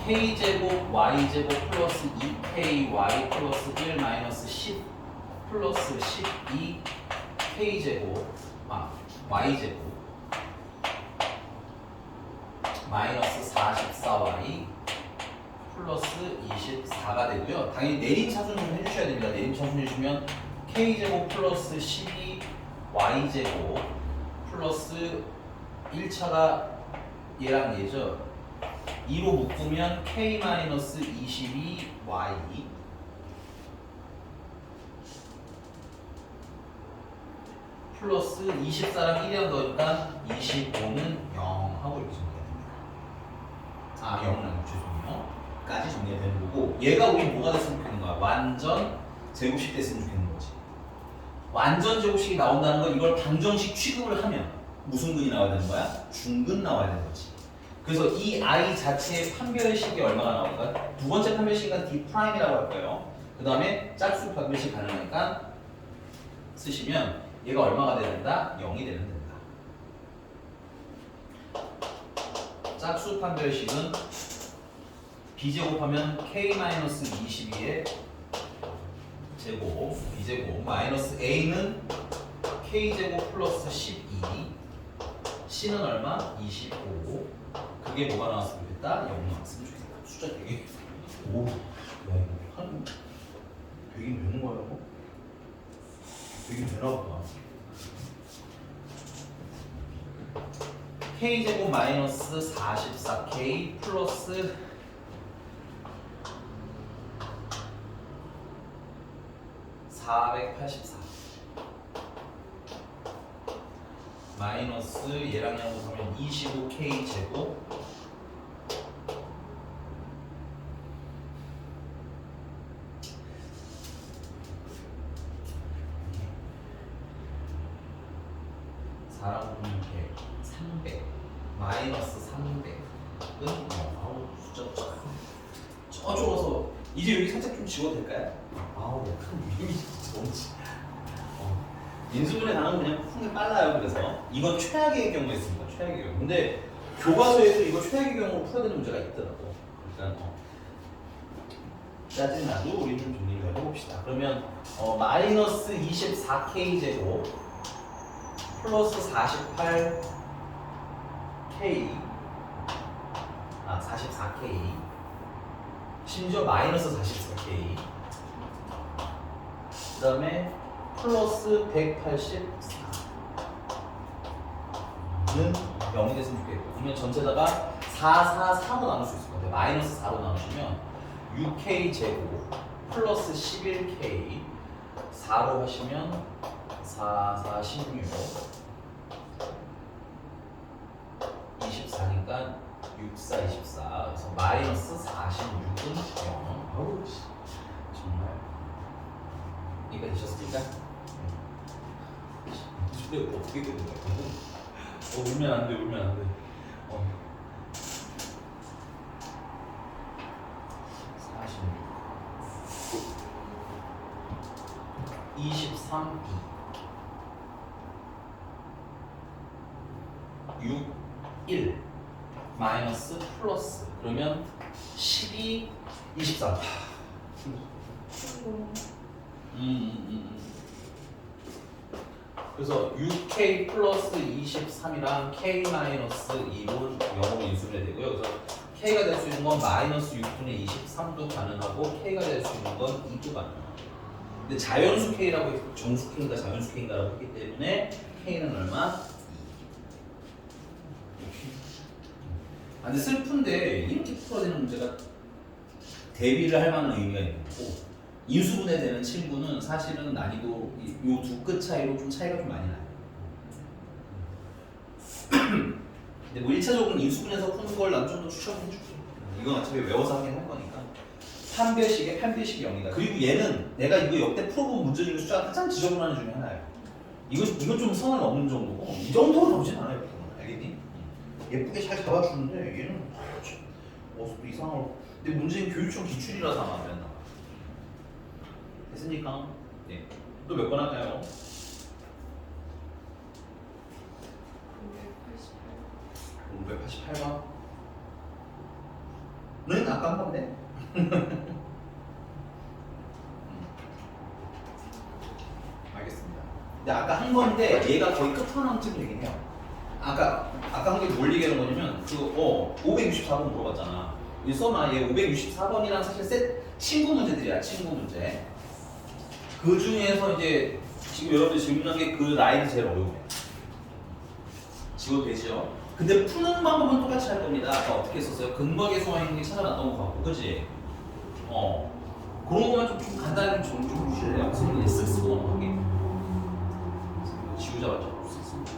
[SPEAKER 1] k제곱 y제곱 플러스 2ky 플러스 1 마이너스 10 플러스 12 k제곱 y제곱 마이너스 44y 플러스 24가 되고요. 당연히 내림차순 좀 해주셔야 됩니다. 내림차순 해주시면 k제곱 플러스 12y제곱 플러스 1차가 얘랑 얘죠. 2로 묶으면 k-22y 플러스 24랑 1이랑 더니까 25는 0 하고 이렇게 정리가 됩니다. 0은 아니고 죄송해요. 까지 정리가 되는 거고 얘가 우리 뭐가 됐으면 좋겠는 거야? 완전 제곱식 됐으면 좋겠는 거지. 완전 제곱식이 나온다는 건 이걸 방정식 취급을 하면 무슨 근이 나와야 되는 거야? 중근 나와야 되는 거지. 그래서 이 I 자체의 판별식이 얼마가 나올까? 두 번째 판별식은 D'이라고 할 거예요. 그 다음에 짝수 판별식 가능하니까 쓰시면 얘가 얼마가 돼야 된다? 0이 되면 된다. 짝수 판별식은 b제곱하면 k-22의 제곱 b제곱 마이너스 a는 k제곱 플러스 12 c는 얼마? 25 그게 뭐가 나왔으면 좋겠다? 0 나왔으면 좋겠다. 숫자 되게 오, 야 이거 한 100이 되는 거야 이거? 100이 되나 보다. k제곱 마이너스 44k 플러스 (484) 마이너스 얘랑 양보하면 25k 제곱 (4랑 보면 100) 300 마이너스 300은 아우 숫자 저쪽에서 이제 여기 살짝 좀 지워도 될까요? 아우 큰 위임이 진짜 너무 인수분해 단어는 그냥 푸는 게 빨라요. 그래서 이건 최악의 경우에 있습니다. 최악의 경우. 근데 교과서에서 이거 최악의 경우로 풀어야 되는 문제가 있더라고. 그러니까 짜증나도 우리 좀 정리를 해봅시다. 그러면 마이너스 24k 제곱 플러스 48k 44k 심지어 마이너스 44k 그 다음에 플러스 184는 0이 됐으면 좋겠고 그러면 전체다가 444로 나눌 수 있을 것 같아요. 마이너스 4로 나누시면 6k 제곱 플러스 11k 4로 하시면 4, 4, 16 24니까 6, 4, 24. 그래서 마이너스 46은 0. 어우, 씨. 정말. 이해가 되셨습니까? 근데 어떻게 되는 거야? 울면 안 돼, 울면 안 돼. 46. 23B. 6, 1 마이너스 플러스 그러면 12, 23. 그래서 6K 플러스 23이랑 K 마이너스 2로 영어로 인수분해 되고요. 그래서 K가 될 수 있는 건 마이너스 6분의 23도 가능하고 K가 될 수 있는 건 2도 가능해요. 근데 자연수 K라고 해서 정수 K인가 자연수 K인가라고 했기 때문에 K는 얼마? 근데 슬픈데 이렇게 풀어내는 문제가 대비를 할 만한 의미가 있는 거고 인수분해되는 친구는 사실은 난이도 요 두 끝 차이로 좀 차이가 좀 많이 나요. 근데 뭐 1차적으로 인수분해에서 푸는 걸 난 좀 더 추천해줄게. 이건 어차피 외워서 하긴 할 거니까. 판별식에 판별식이 0이다. 그리고 얘는 내가 이거 역대 풀어본 문제 중에 숫자가 가장 지저분한 애 중에 하나예요. 이건 좀 선을 넘는 정도고 이 정도로 나오진 않아요. 알겠니? 예쁘게 잘 잡아주는데 얘는 또 이상하고. 근데 문제는 교육청 기출이라서 아마 안 됐나 봐. 됐습니까? 네. 또 몇 번 할까요? 588번. 는 아까 한 건데? 알겠습니다. 근데 아까 한 건데 얘가 거의 끝판왕쯤 되긴 해요. 아까 한 게 뭘 얘기하는 거냐면 564번 물어봤잖아. 이 써놔. 얘 564번이랑 사실 친구 문제들이야. 친구 문제. 그 중에서 이제 지금 여러분들 질문한 게 그 라인이 제일 어려워요. 지워도 되죠? 근데 푸는 방법은 똑같이 할 겁니다. 아까 어떻게 했었어요? 근거 계수와 있는 게 찾아놨던 거 같고, 그치? 그런 거만 좀 간단하게 좀 주실래요? 선생님이 쓱 쓰고 넘어가게. 지우자마자 볼 수 있습니다.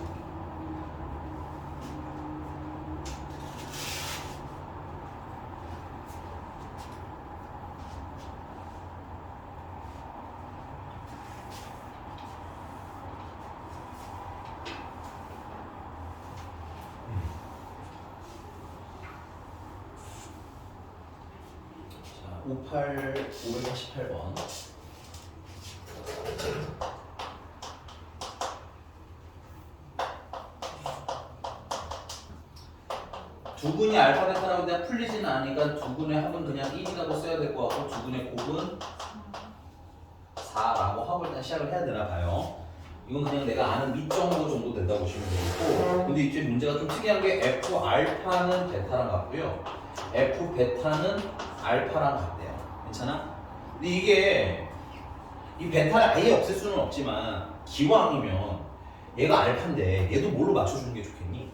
[SPEAKER 1] 자, 588번. 두근이 알파 베타라고 그냥 풀리지는 않으니까 두근의 합은 그냥 1이라고 써야 될 것 같고 두근의 곱은 4라고 하고 일단 시작을 해야 되나 봐요. 이건 그냥 내가 아는 밑정도 정도 된다고 보시면 되겠고, 근데 이제 문제가 좀 특이한 게 F 알파는 베타랑 같고요, F 베타는 알파랑 같대요. 괜찮아? 근데 이게 이 베타를 아예 없앨 수는 없지만 기왕이면 얘가 알파인데 얘도 뭘로 맞춰주는 게 좋겠니?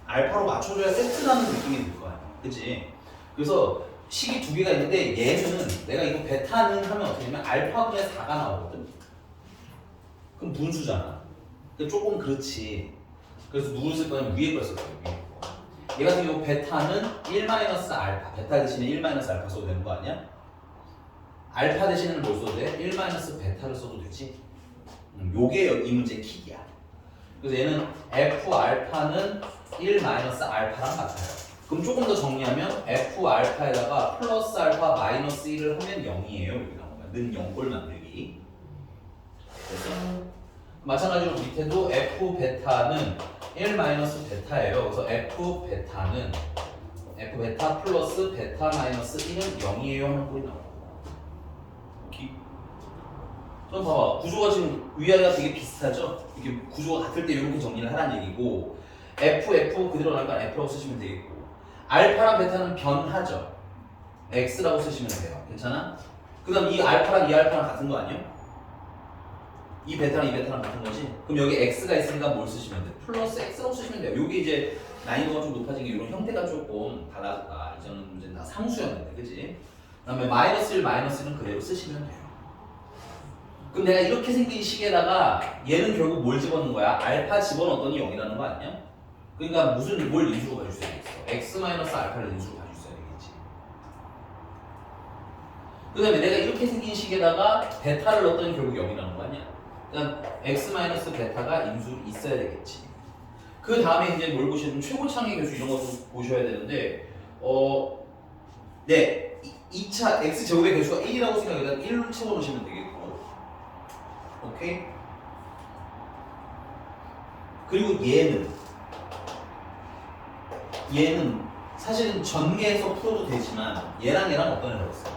[SPEAKER 1] 알파로 맞춰줘야 세트라는 느낌이 들 거야. 그치? 그래서 식이 두 개가 있는데 얘는 내가 이거 베타는 하면 어떻게 되냐면 알파분의 4가 나오거든? 그럼 분수잖아. 그러니까 조금 그렇지. 그래서 누굴 쓸 거냐면 위에 걸 쓸 거야. 위에 거. 얘 같은 경우 베타는 1-알파. 베타 대신에 1-알파 써도 되는 거 아니야? 알파 대신에는 뭘 써도 돼? 1-베타를 써도 되지? 요게 이 문제의 킥이야. 그래서 얘는 F 알파는 1-알파랑 같아요. 그럼 조금 더 정리하면 F 알파에다가 플러스 알파 마이너스 1을 하면 0이에요. 여기 나온 거야. 는 0꼴 만들기. 그래서 마찬가지로 밑에도 F 베타는 1-베타예요. 그래서 F 베타는 F 베타 플러스 베타 마이너스 1은 0이에요 하는 꼴이 나와요. 좀 봐봐. 구조가 지금 위아래가 되게 비슷하죠? 이렇게 구조가 같을 때 이렇게 정리를 하라는 얘기고, F 그대로 나니까 F라고 쓰시면 되겠고, 알파랑 베타는 변하죠? X라고 쓰시면 돼요. 괜찮아? 그 다음 이 알파랑 이 알파랑 같은 거 아니야? 이 베타랑 이 베타랑 같은 거지? 그럼 여기 X가 있으니까 뭘 쓰시면 돼? 플러스 X라고 쓰시면 돼요. 요게 이제 난이도가 좀 높아진 게 이런 형태가 조금 달라졌다. 이전은 문제는 다 상수였는데, 그치? 그 다음에 마이너스 1, 마이너스 1은 그대로 쓰시면 돼요. 그럼 내가 이렇게 생긴 식에다가 얘는 결국 뭘 집어넣는 거야? 알파 집어넣었더니 0이라는 거 아니야? 그러니까 뭘 인수로 가질 수 있겠어? x 마이너스 알파를 인수로 가질 수 있어야겠지. 그 다음에 내가 이렇게 생긴 식에다가 베타를 넣었더니 결국 0이라는 거 아니야? 그러니까 x 마이너스 베타가 인수 있어야 되겠지. 그 다음에 이제 뭘 보시면 최고창의 개수 이런 것도 보셔야 되는데 네 2차 x 제곱의 개수가 1이라고 생각해서 1로 채워놓으시면 되겠고 오케이? 그리고 얘는 사실은 전개해서 풀어도 되지만 얘랑 어떤 애라고 했어?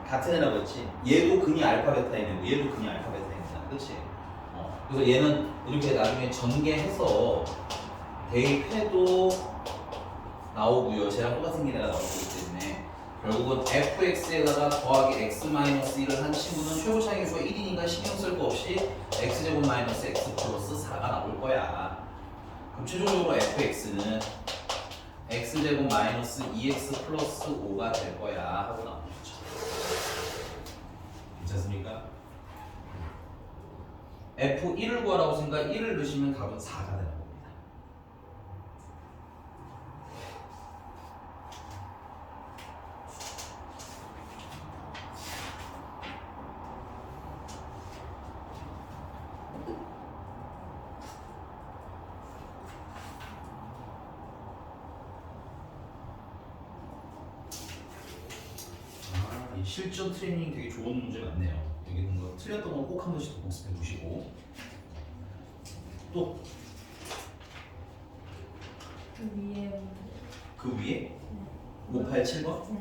[SPEAKER 1] 같은 애라고 했지? 얘도 근이 알파 베타인 애고 얘도 근이 알파 베타인 애잖아 그치? 그래서 얘는 이렇게 나중에 전개해서 대입해도 나오고요 쟤랑 똑같은 게 나오기 때문에 결국은 fx에다가 더하기 x-1을 한 친구는 최고차의 개수가 1이니까 신경 쓸 거 없이 x제곱 마이너스 x 플러스 4가 나올 거야. 그럼 최종적으로 fx는 x제곱 마이너스 2x 플러스 5가 될 거야 하고 나오는 거죠. 괜찮습니까? f1을 구하라고 생각 1을 넣으시면 답은 4가 되는 겁니다. 이 실전 트레이닝 되게 좋은 문제 같네요. 여기 있는 거 틀렸던 건 꼭 한 번씩 더 복습해 보시고 또
[SPEAKER 2] 그 위에
[SPEAKER 1] 그 위에 587번
[SPEAKER 2] 네.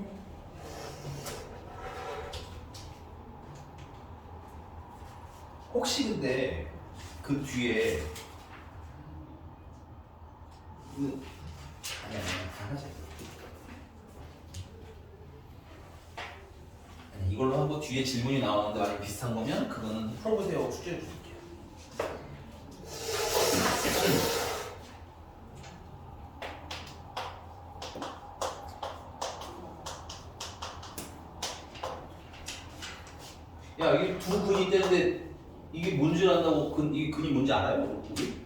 [SPEAKER 1] 혹시 근데 그 뒤에 아니야 하지 아니 이걸로 하고 뒤에 질문이 나오는데 만약 비슷한 거면 그거는 풀어보세요 하고 숙제를 드릴게요. 야 이게 두 근이 있다는데 이게 뭔지 안다고 이 근이 뭔지 알아요? 우리?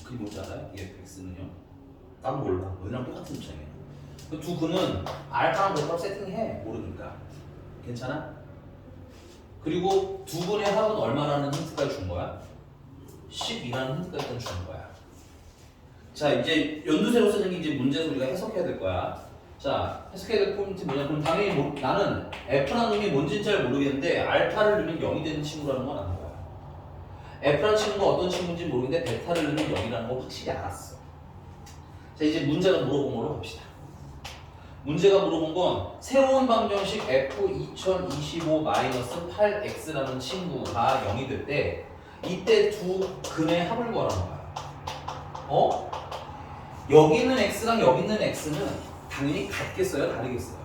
[SPEAKER 1] 근이 뭔지 알아요? 이 fx는요? 나도 몰라. 너희랑 똑같은 입장이야. 그 두 근은 알파랑 베타로 세팅해 모르니까 괜찮아? 그리고 두 근의 합은 얼마라는 힌트까지 준 거야? 10이라는 힌트까지 일단 준 거야. 자 이제 연두색으로 쓰는 게 이제 문제에서 우리가 해석해야 될 거야. 자 해석해야 될 포인트 뭐냐? 그럼 당연히 나는 F라는 놈이 뭔지는 잘 모르겠는데 알파를 넣으면 0이 되는 친구라는 건 아는 거야. F라는 친구가 어떤 친구인지 모르겠는데 베타를 넣으면 0이라는 걸 확실히 알았어. 자 이제 문제가 물어본 걸로 갑시다. 문제가 물어본 건 새로운 방정식 F2025-8x라는 친구가 0이 될 때 이때 두 근의 합을 구하라는 거야. 여기 있는 x랑 여기 있는 x는 당연히 같겠어요? 다르겠어요?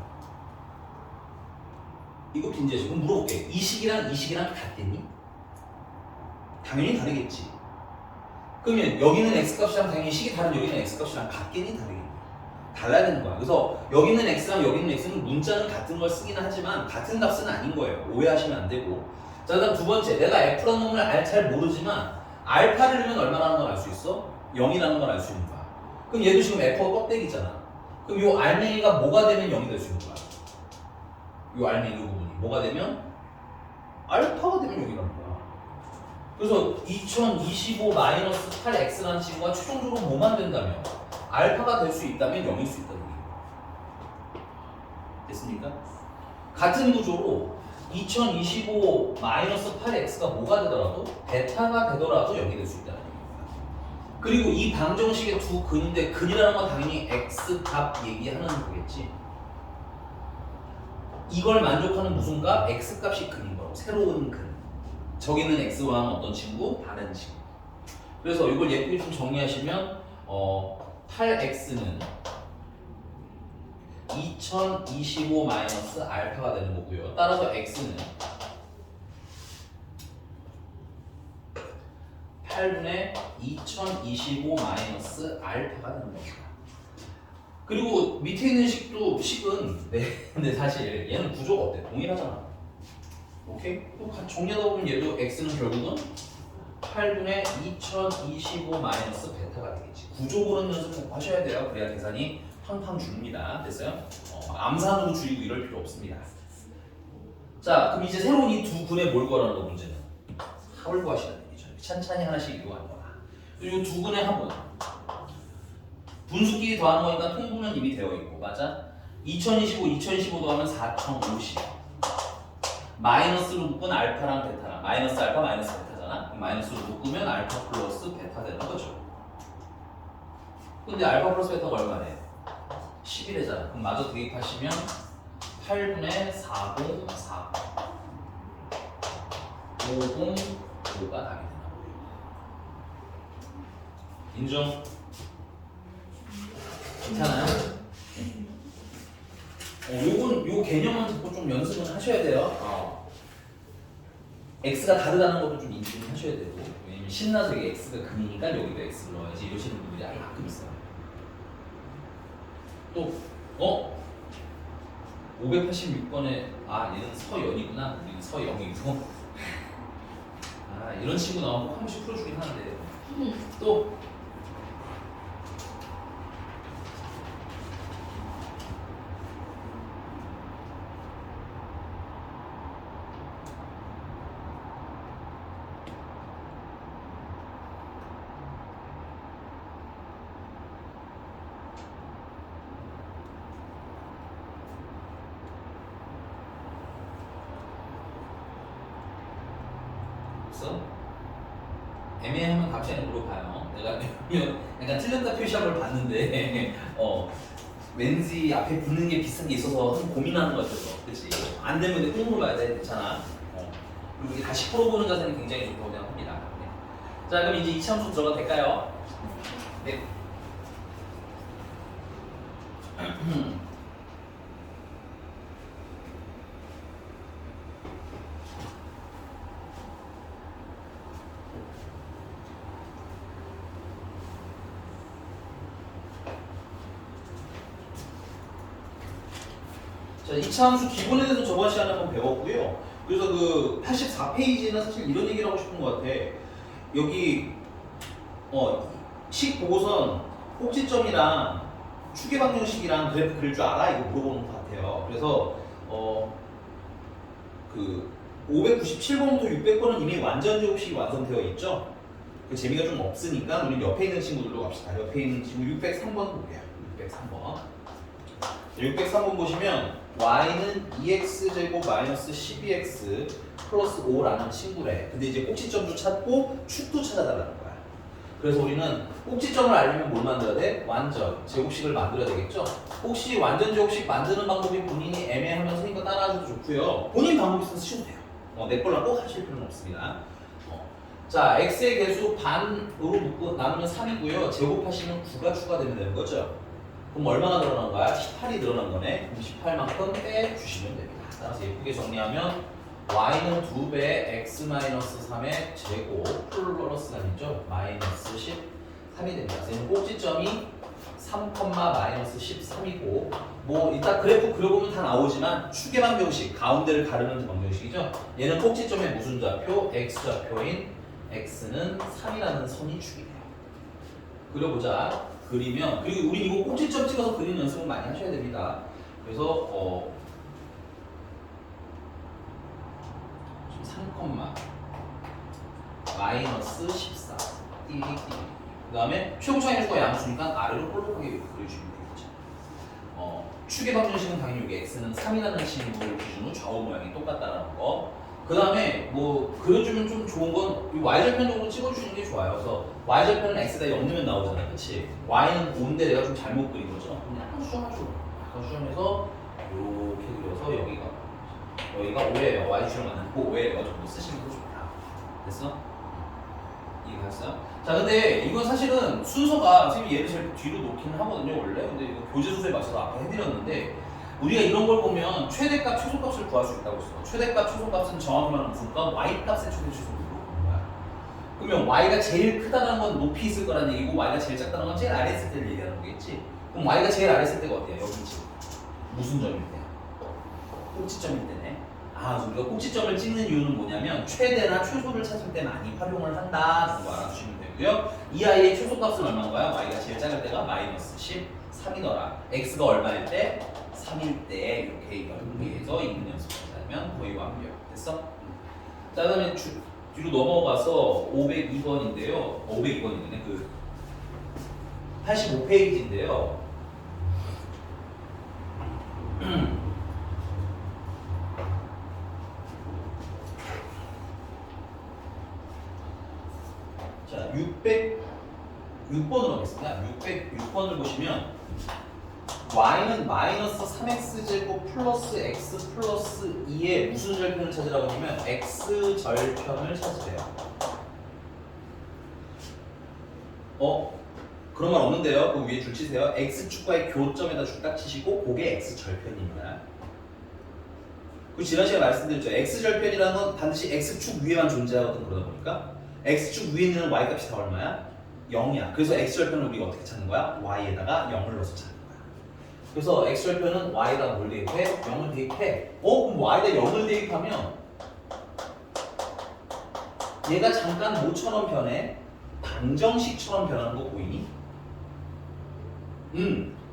[SPEAKER 1] 이거 빈제지. 그럼 물어볼게. 이 식이랑 이 식이랑 같겠니? 당연히 다르겠지. 그러면 여기는 x값이랑 당연히 식이 다른 여기는 x값이랑 같겠니? 다르겠니? 달라야 되는 거야. 그래서 여기 있는 x랑 여기 있는 x는 문자는 같은 걸 쓰기는 하지만 같은 값은 아닌 거예요. 오해하시면 안 되고. 자, 그다음 두 번째. 내가 f라는 놈을 잘 모르지만 알파를 넣으면 얼마라는 걸 알 수 있어? 0이라는 걸 알 수 있는 거야. 그럼 얘도 지금 f가 껍데기잖아. 그럼 요 알맹이가 뭐가 되면 0이 될 수 있는 거야? 요 알맹이 요 부분이 뭐가 되면? 알파가 되면 0이라는 거야. 그래서 2025-8x라는 친구가 최종적으로 뭐만 된다면? 알파가 될 수 있다면 0일 수 있다는 얘기예요. 됐습니까? 같은 구조로 2025-8x가 뭐가 되더라도 베타가 되더라도 0이 될 수 있다는 얘기입니다. 그리고 이 방정식의 두 근인데 근이라는 건 당연히 x 값 얘기하는 거겠지. 이걸 만족하는 무슨 값? x 값이 근인 거라고. 새로운 근. 저기는 x와는 어떤 친구? 다른 친구. 그래서 이걸 예쁘게 좀 정리하시면 8x는 2025-알파가 되는 거고요. 따라서 x는 8분의 2025-알파가 되는 겁니다. 그리고 밑에 있는 식은 근데 사실 얘는 구조가 어때? 동일하잖아. 오케이? 또 같이 정리하다 보면 얘도 x는 결국은 8분의 2025 마이너스 베타가 되겠지. 구조 보는 연습 꼭 하셔야 돼요. 그래야 계산이 팡팡 줍니다. 됐어요? 암산으로 줄이고 이럴 필요 없습니다. 자, 그럼 이제 새로운 이 두 근에 뭘 구하라는 거 문제는? 합을 구하시는 얘기죠. 찬찬히 하나씩 이용하는 거라. 그리고 두 근의 합은 분수끼리 더하는 거니까 통분은 이미 되어 있고, 맞아? 2025 더하면 4050. 마이너스로 묶은 알파랑 베타랑 마이너스 알파 마이너스 베타잖아. 그럼 마이너스로 묶으면 알파 플러스 베타 되는 거죠. 근데 알파 플러스 베타가 얼마네? 11이잖아. 그럼 마저 대입하시면 8분의 4040 505가 답이 되나 보여요. 인정? 괜찮아요? 요 개념은 듣고 좀 연습은 하셔야 돼요. x가 다르다는 것도 좀 인지는 하셔야 되고, 왜냐면 신나서 이게 x가 근이니까 여기도 x를 넣어야지 이러시는 분들이 아예 가끔 있어요. 또 586번에 얘는 서연이구나, 우리는 서영이고 이런 친구 나오면 꼭 한 번씩 풀어주긴 하는데 또 애매하면 갑자기 물어봐요. 내가 약간 틀렸다 표시한 걸 봤는데 왠지 앞에 붙는 게 비슷한 게 있어서 한번 고민하는 것 같아서, 그치? 안 되면 근데 꼭 물어봐야 돼. 괜찮아. 그리고 이게 다시 풀어보는 자세는 굉장히 좋다고 생각합니다. 네. 자, 그럼 이제 이차함수 들어가도 될까요? 네. 자, 2차 함수 기본에 대해서 저번 시간에 한번 배웠고요. 그래서 그 84페이지는 사실 이런 얘기를 하고 싶은 것 같아. 여기 식 보고선 꼭지점이랑 추계 방정식이랑 그래프 그릴 줄 알아? 이거 물어보는 것 같아요. 그래서 그 597번부터 600번은 이미 완전 제곱식이 완성되어 있죠. 그 재미가 좀 없으니까 우리 옆에 있는 친구들로 갑시다. 옆에 있는 친구 603번 볼게요. 603번. 603번 보시면 y는 2x제곱 마이너스 12x 플러스 5라는 친구래. 근데 이제 꼭지점도 찾고 축도 찾아달라는 거야. 그래서 우리는 꼭지점을 알려면 뭘 만들어야 돼? 완전 제곱식을 만들어야 되겠죠? 혹시 완전 제곱식 만드는 방법이 본인이 애매하면 선생님과 따라하셔도 좋고요. 본인 방법 있으면 쓰셔도 돼요. 내 걸로 꼭 하실 필요는 없습니다. 자, x의 개수 반으로 나누면 3이고요. 제곱하시면 9가 추가되면 되는 거죠. 그럼 얼마나 늘어난 거야? 18이 늘어난 거네. 그럼 18만큼 빼주시면 됩니다. 따라서 예쁘게 정리하면 y는 2배 x-3의 제곱 플러스 3이죠. 마이너스 13이 됩니다. 그래서 꼭지점이 3,-13이고 뭐 이따 그래프 그려보면 다 나오지만 추계 방정식, 가운데를 가르는 방정식이죠. 얘는 꼭지점의 무슨 좌표? x좌표인 x는 3이라는 선이 축이에요. 그려보자. 그리면, 그리고 우리 이거 꼭지점 찍어서 그리는 연습을 많이 하셔야 됩니다. 그래서 3,-14 띠리띠리. 그 다음에 최고차의 수가 양수니까 아래로 볼록하게 그려주시면 되겠죠. 축의 방정식은 당연히 여기 x는 3이라는 친구를 기준으로 좌우 모양이 똑같다는 거. 그 다음에 뭐 그려주면 좀 좋은 건 이 y절편적으로 찍어주시는 게 좋아요. 그래서 y절편은 x에다 0 넣으면 나오잖아요. 그치? y는 5인데 내가 좀 잘못 그린 거죠. 그냥 약간 수정하죠. 약간 수정해서 이렇게 그려서 여기가 5예요. y축을 만들고 5예요. 정도 쓰시는 게 좋다. 됐어? 이해갔어요? 자, 근데 이건 사실은 순서가 선생님이 얘를 제일 뒤로 놓기는 하거든요, 원래. 근데 이거 교재 순서에 맞춰서 앞에 해드렸는데 우리가 이런 걸 보면 최대값, 최소값을 구할 수 있다고 했어. 최대값, 최소값은 정확히 말하면 무슨 값? y값의 최대, 최소를 물어보는 거야. 그러면 y가 제일 크다는 건 높이 있을 거라는 얘기고 y가 제일 작다는 건 제일 아래 있을 때를 얘기하는 거겠지. 그럼 y가 제일 아래 있을 때가 어디야? 여기지. 무슨 점일 때야? 꼭지점일 때네. 우리가 꼭지점을 찍는 이유는 뭐냐면 최대나 최소를 찾을 때 많이 활용을 한다는 거 알아주시면 되고요. 이 아이의 최소값은 얼마인가요? y가 제일 작을 때가 마이너스 13이더라. x가 얼마일 때? 3일 때 이렇게 연계해서 있는 연습을 하면 거의 완벽. 됐어? 자, 그다음에 뒤로 넘어가서 502번인데요. 502번이네. 그 85페이지인데요. 자, 606번으로 하겠습니다. 606번을 보시면 y는 마이너스 3x제곱 플러스 x 플러스 2의 무슨 절편을 찾으라고 하냐면 x 절편을 찾으래요. 그런 말 없는데요. 그 위에 줄 치세요. x축과의 교점에다 줄 딱 치시고 그게 x절편입니다. 그 지난 시간에 말씀드렸죠. x절편이라는 건 반드시 x축 위에만 존재하거든. 그러다 보니까 x축 위에 있는 y값이 다 얼마야? 0이야. 그래서 x절편을 우리가 어떻게 찾는 거야? y에다가 0을 넣어서 찾는 거야. 그래서 x절편은 y에다가 뭘 대입해? 0을 대입해. 그럼 y에다 0을 대입하면 얘가 잠깐 뭐처럼 변해? 방정식처럼 변하는 거 보이니?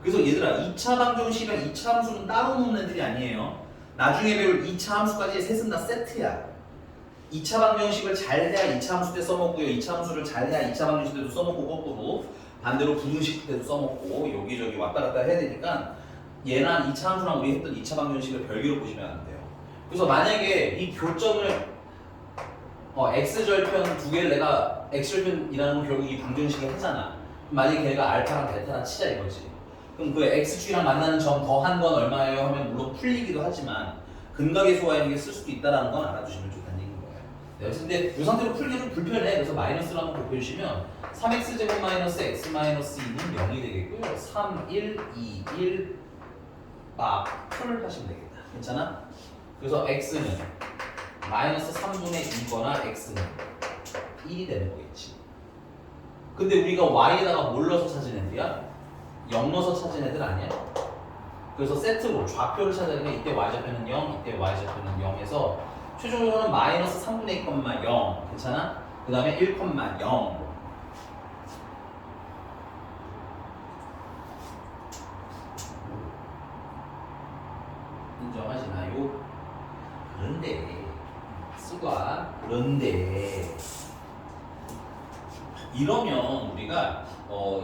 [SPEAKER 1] 그래서 얘들아 2차 방정식이랑 2차 함수는 따로 놓는 애들이 아니에요. 나중에 배울 2차 함수까지 셋은 다 세트야. 2차 방정식을 잘해야 2차 함수 때 써먹고요. 2차 함수를 잘해야 2차 방정식 때도 써먹고 거꾸로 반대로 부등식 때도 써먹고 여기저기 왔다 갔다 해야 되니까 얘랑 2차 함수랑 우리 했던 2차 방정식을 별개로 보시면 안 돼요. 그래서 만약에 이 교점을 x절편 두 개를 내가 x절편이라는 건 결국 이 방정식을 하잖아. 만약에 걔가 알파랑 델타랑 치자 이거지. 그럼 그 x축이랑 만나는 점 더한 건 얼마예요? 하면 물론 풀리기도 하지만 근각의 수와 이게 쓸 수도 있다는 건 알아두시면 좋다는 얘기인 거예요. 네, 근데 이 상태로 풀기 좀 불편해. 그래서 마이너스를 한번 곱해주시면 3x제곱 마이너스 x 마이너스 2는 0이 되겠고요. 3, 1, 2, 1 막 풀을 하시면 되겠다. 괜찮아? 그래서 x는 마이너스 3분의 2거나 x는 1이 되는 거겠지. 근데 우리가 y에다가 뭘 넣어서 찾은 애들이야? 0 넣어서 찾은 애들 아니야? 그래서 세트로 좌표를 찾아내면 이때 y좌표는 0, 이때 y좌표는 0에서 최종적으로는 마이너스 3분의 2,0 괜찮아? 그 다음에 1,0 인정하시나요? 그런데 그런데 이러면 우리가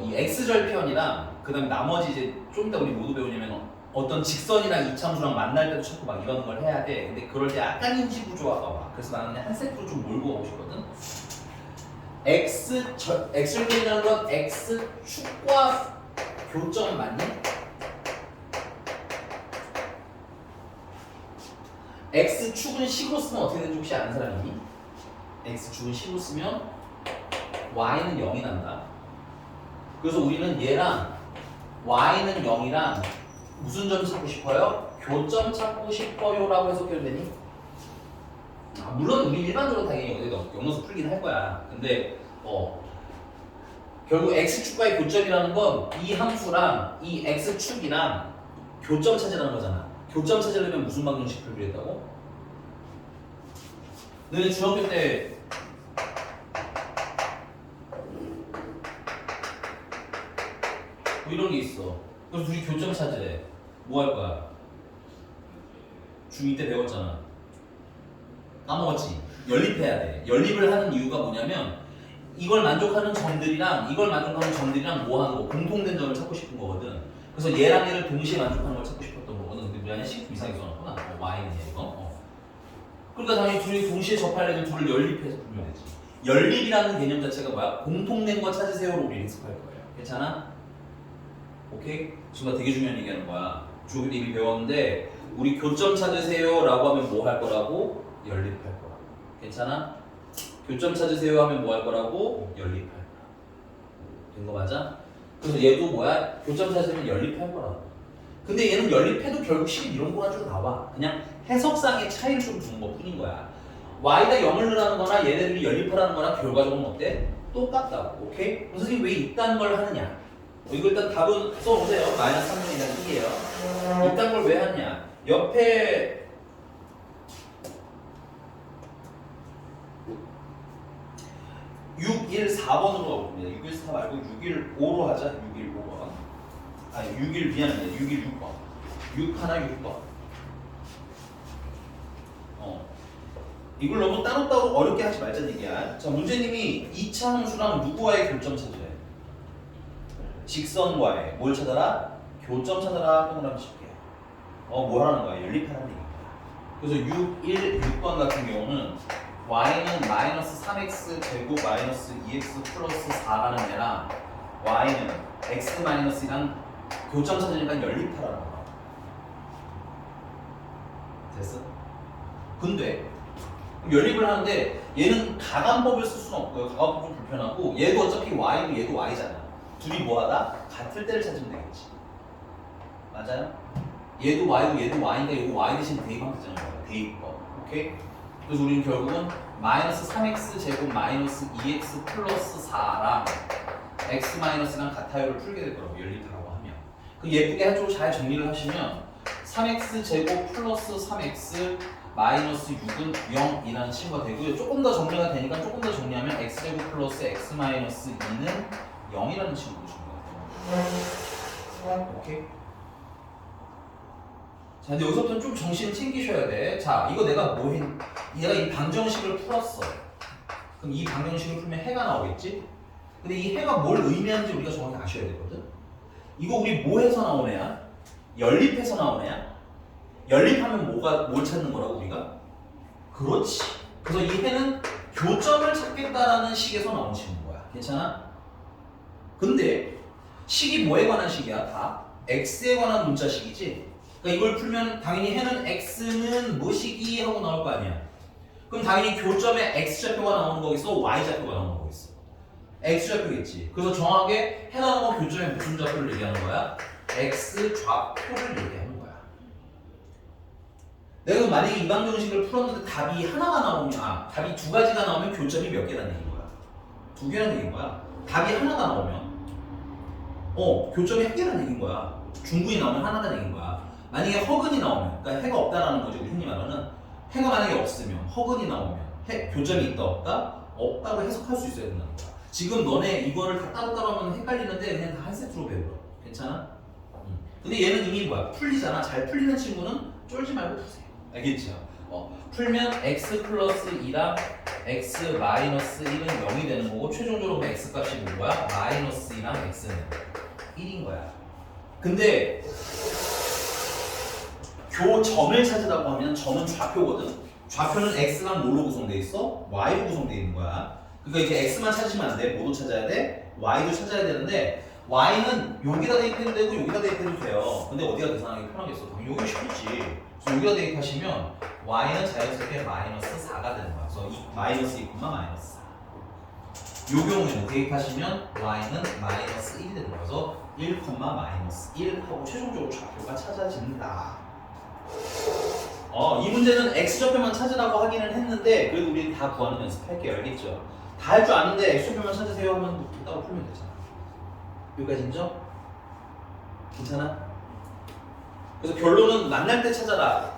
[SPEAKER 1] 이 x절편이랑 그 다음에 나머지 이제 좀 이따 우리 모두 배우냐면 어떤 직선이랑 이차함수랑 만날 때도 자꾸 막 이런 걸 해야 돼. 근데 그럴 때 약간 인지 구조화가 와. 그래서 나는 그냥 한 세트로 좀 몰고 가고 싶거든. x절편이라는 건 x축과 교점 맞니? x축은 식으로 쓰면 어떻게 되는지 혹시 아는 사람 있니? x축은 식으로 쓰면 y는 0이 난다. 그래서 우리는 얘랑 y는 0이랑 무슨 점 찾고 싶어요? 교점 찾고 싶어요 라고 해석해도 되니? 물론 우리 일반적으로 당연히 여기다 영어서 풀긴 할 거야. 근데 결국 x축과의 교점이라는 건 이 함수랑 이 x축이랑 교점 찾으라는 거잖아. 교점 찾으려면 무슨 방정식 풀기로 했다고? 너네 중학교 때 뭐 이런 게 있어. 그래서 둘이 교점 찾으래. 뭐 할 거야? 중2 때 배웠잖아. 까먹었지? 연립해야 돼. 연립을 하는 이유가 뭐냐면 이걸 만족하는 점들이랑 이걸 만족하는 점들이랑 뭐 하는 거? 공통된 점을 찾고 싶은 거거든. 그래서 얘랑 얘를 동시에 만족하는 걸 찾고 싶었던 거거든. 근데 우리 안에 식 이상하게 써놨구나. y는 이거. 그러니까 당연히 둘이 동시에 접할 애들 둘을 연립해서 풀면 되지. 연립이라는 개념 자체가 뭐야? 공통된 거 찾으세요로 우리 연습할 거예요. 괜찮아? 오케이? 지금 나 되게 중요한 얘기하는 거야. 중학교 때 이미 배웠는데 우리 교점 찾으세요 라고 하면 뭐 할 거라고? 연립할 거라고. 괜찮아? 교점 찾으세요 하면 뭐 할 거라고? 연립할 거라고. 된 거 맞아? 그래서 얘도 뭐야? 교점 찾으면 연립할 거라고. 근데 얘는 연립해도 결국 식이 이런 거가 좀 나와. 그냥 해석상의 차이를 좀 두는 것 뿐인 거야. y에다 0을 넣으라는 거나 얘네들이 연립하라는 거나 결과적으로 어때? 똑같다고. 오케이? 그럼 선생님 왜 이딴 걸 하느냐? 이거 일단 답은 써보세요. 마이너스 3분의 1이라는 식이에요. 이딴 걸 왜 하느냐? 옆에 614번으로 가봅니다. 614 말고 615로 하자. 615번. 아니 61 미안해. 616번. 6 하나 6번. 이걸 너무 따로따로 어렵게 하지 말자는 얘기야. 자, 문제님이 2차 함수랑 누구와의 교점 찾으래? 직선과의 뭘 찾아라? 교점 찾아라. 동그라미 칠게. 뭐라는 거야? 연립하라는 얘기야. 그래서 6, 1, 6번 같은 경우는 y는 마이너스 3x 제곱 마이너스 2x 플러스 4라는 애랑 y는 x 마이너스 2랑 교점 찾으니까 연립하라는 거야. 됐어? 근데 연립을 하는데 얘는 가감법을 쓸 수는 없고요. 가감법 좀 불편하고 얘도 어차피 y고 얘도 y잖아. 둘이 뭐하다? 같을 때를 찾으면 되겠지. 맞아요? 얘도 y고 얘도 y니까 이거 y 대신 대입하면 되잖아요. 대입법. 오케이? 그래서 우리는 결국은 마이너스 3x 제곱 마이너스 2x 플러스 4랑 x 마이너스랑 같아요를 풀게 될 거라고 연립하라고 하면. 그 예쁘게 한쪽으로 잘 정리를 하시면 3x 제곱 플러스 3x 마이너스 6은 0이라는 친구가 되고요. 조금 더 정리가 되니까 조금 더 정리하면 x제곱 플러스 x 마이너스 2는 0이라는 친구로 정리가 돼요. 오케이? 자, 근데 여기서부터는 좀 정신을 챙기셔야 돼. 자, 이거 내가 얘가 이 방정식을 풀었어. 그럼 이 방정식을 풀면 해가 나오겠지? 근데 이 해가 뭘 의미하는지 우리가 정확히 아셔야 되거든? 이거 우리 뭐 해서 나온 애야? 연립해서 나온 애야? 연립하면 뭘 찾는 거라고 우리가? 그렇지. 그래서 이 해는 교점을 찾겠다라는 식에서 나온 친구인 거야. 괜찮아? 근데 식이 뭐에 관한 식이야? 다 x에 관한 문자식이지? 그러니까 이걸 풀면 당연히 해는 x는 뭐식이 하고 나올 거 아니야. 그럼 당연히 교점에 x좌표가 나오는 거겠어? y좌표가 나오는 거겠어? x좌표겠지. 그래서 정확하게 해 나오는 거 교점에 무슨 좌표를 얘기하는 거야? x좌표를 얘기하는 거야. 내가 만약에 이 방정식을 풀었는데 답이 하나가 나오면 답이 두 가지가 나오면 교점이 몇 개라는 얘기인 거야? 두 개라는 얘기인 거야. 답이 하나가 나오면 교점이 한 개라는 얘기인 거야. 중근이 나오면 하나라는 얘기인 거야. 만약에 허근이 나오면, 그러니까 해가 없다라는 거죠. 우리 흔히 말하는 해가 만약에 없으면, 허근이 나오면 교점이 있다 없다? 없다고 해석할 수 있어야 된다는 거야. 지금 너네 이거를 다 따로따로 하면 헷갈리는데 그냥 다 한 세트로 배워. 괜찮아? 근데 얘는 이미 뭐야? 풀리잖아. 잘 풀리는 친구는 쫄지 말고 푸세요. 알겠죠? 풀면 x 플러스 2랑 x 마이너스 1은 0이 되는 거고 최종적으로 x 값이 뭐야? 마이너스 2랑 x는 1인 거야. 근데 교점을 찾으라고 하면 점은 좌표거든. 좌표는 x랑 뭘로 구성돼 있어? y로 구성돼 있는 거야. 그러니까 이제 x만 찾으면 안 돼. 뭐도 찾아야 돼? y도 찾아야 되는데 y는 여기다 대입해도 되고 여기다 대입해도 돼요. 근데 어디가 계산하기 편하겠어? 여기 쉽지. 그래서 여기다 대입하시면 y는 자연스럽게 마이너스 4가 되는 거야. 그래서 마이너스 2, 마이너스 4. 요 경우에는 대입하시면 y는 마이너스 1이 되는 거야. 그래서 1, 마이너스 1 하고 최종적으로 좌표가 찾아집니다. 이 문제는 x좌표만 찾으라고 하기는 했는데 그래도 우리 다 구하는 연습할게요. 알겠죠? 다 할 줄 아는데 x좌표만 찾으세요 하면 따로 풀면 되잖아. 여기까지 인정? 괜찮아? 그래서 결론은 만날 때 찾아라.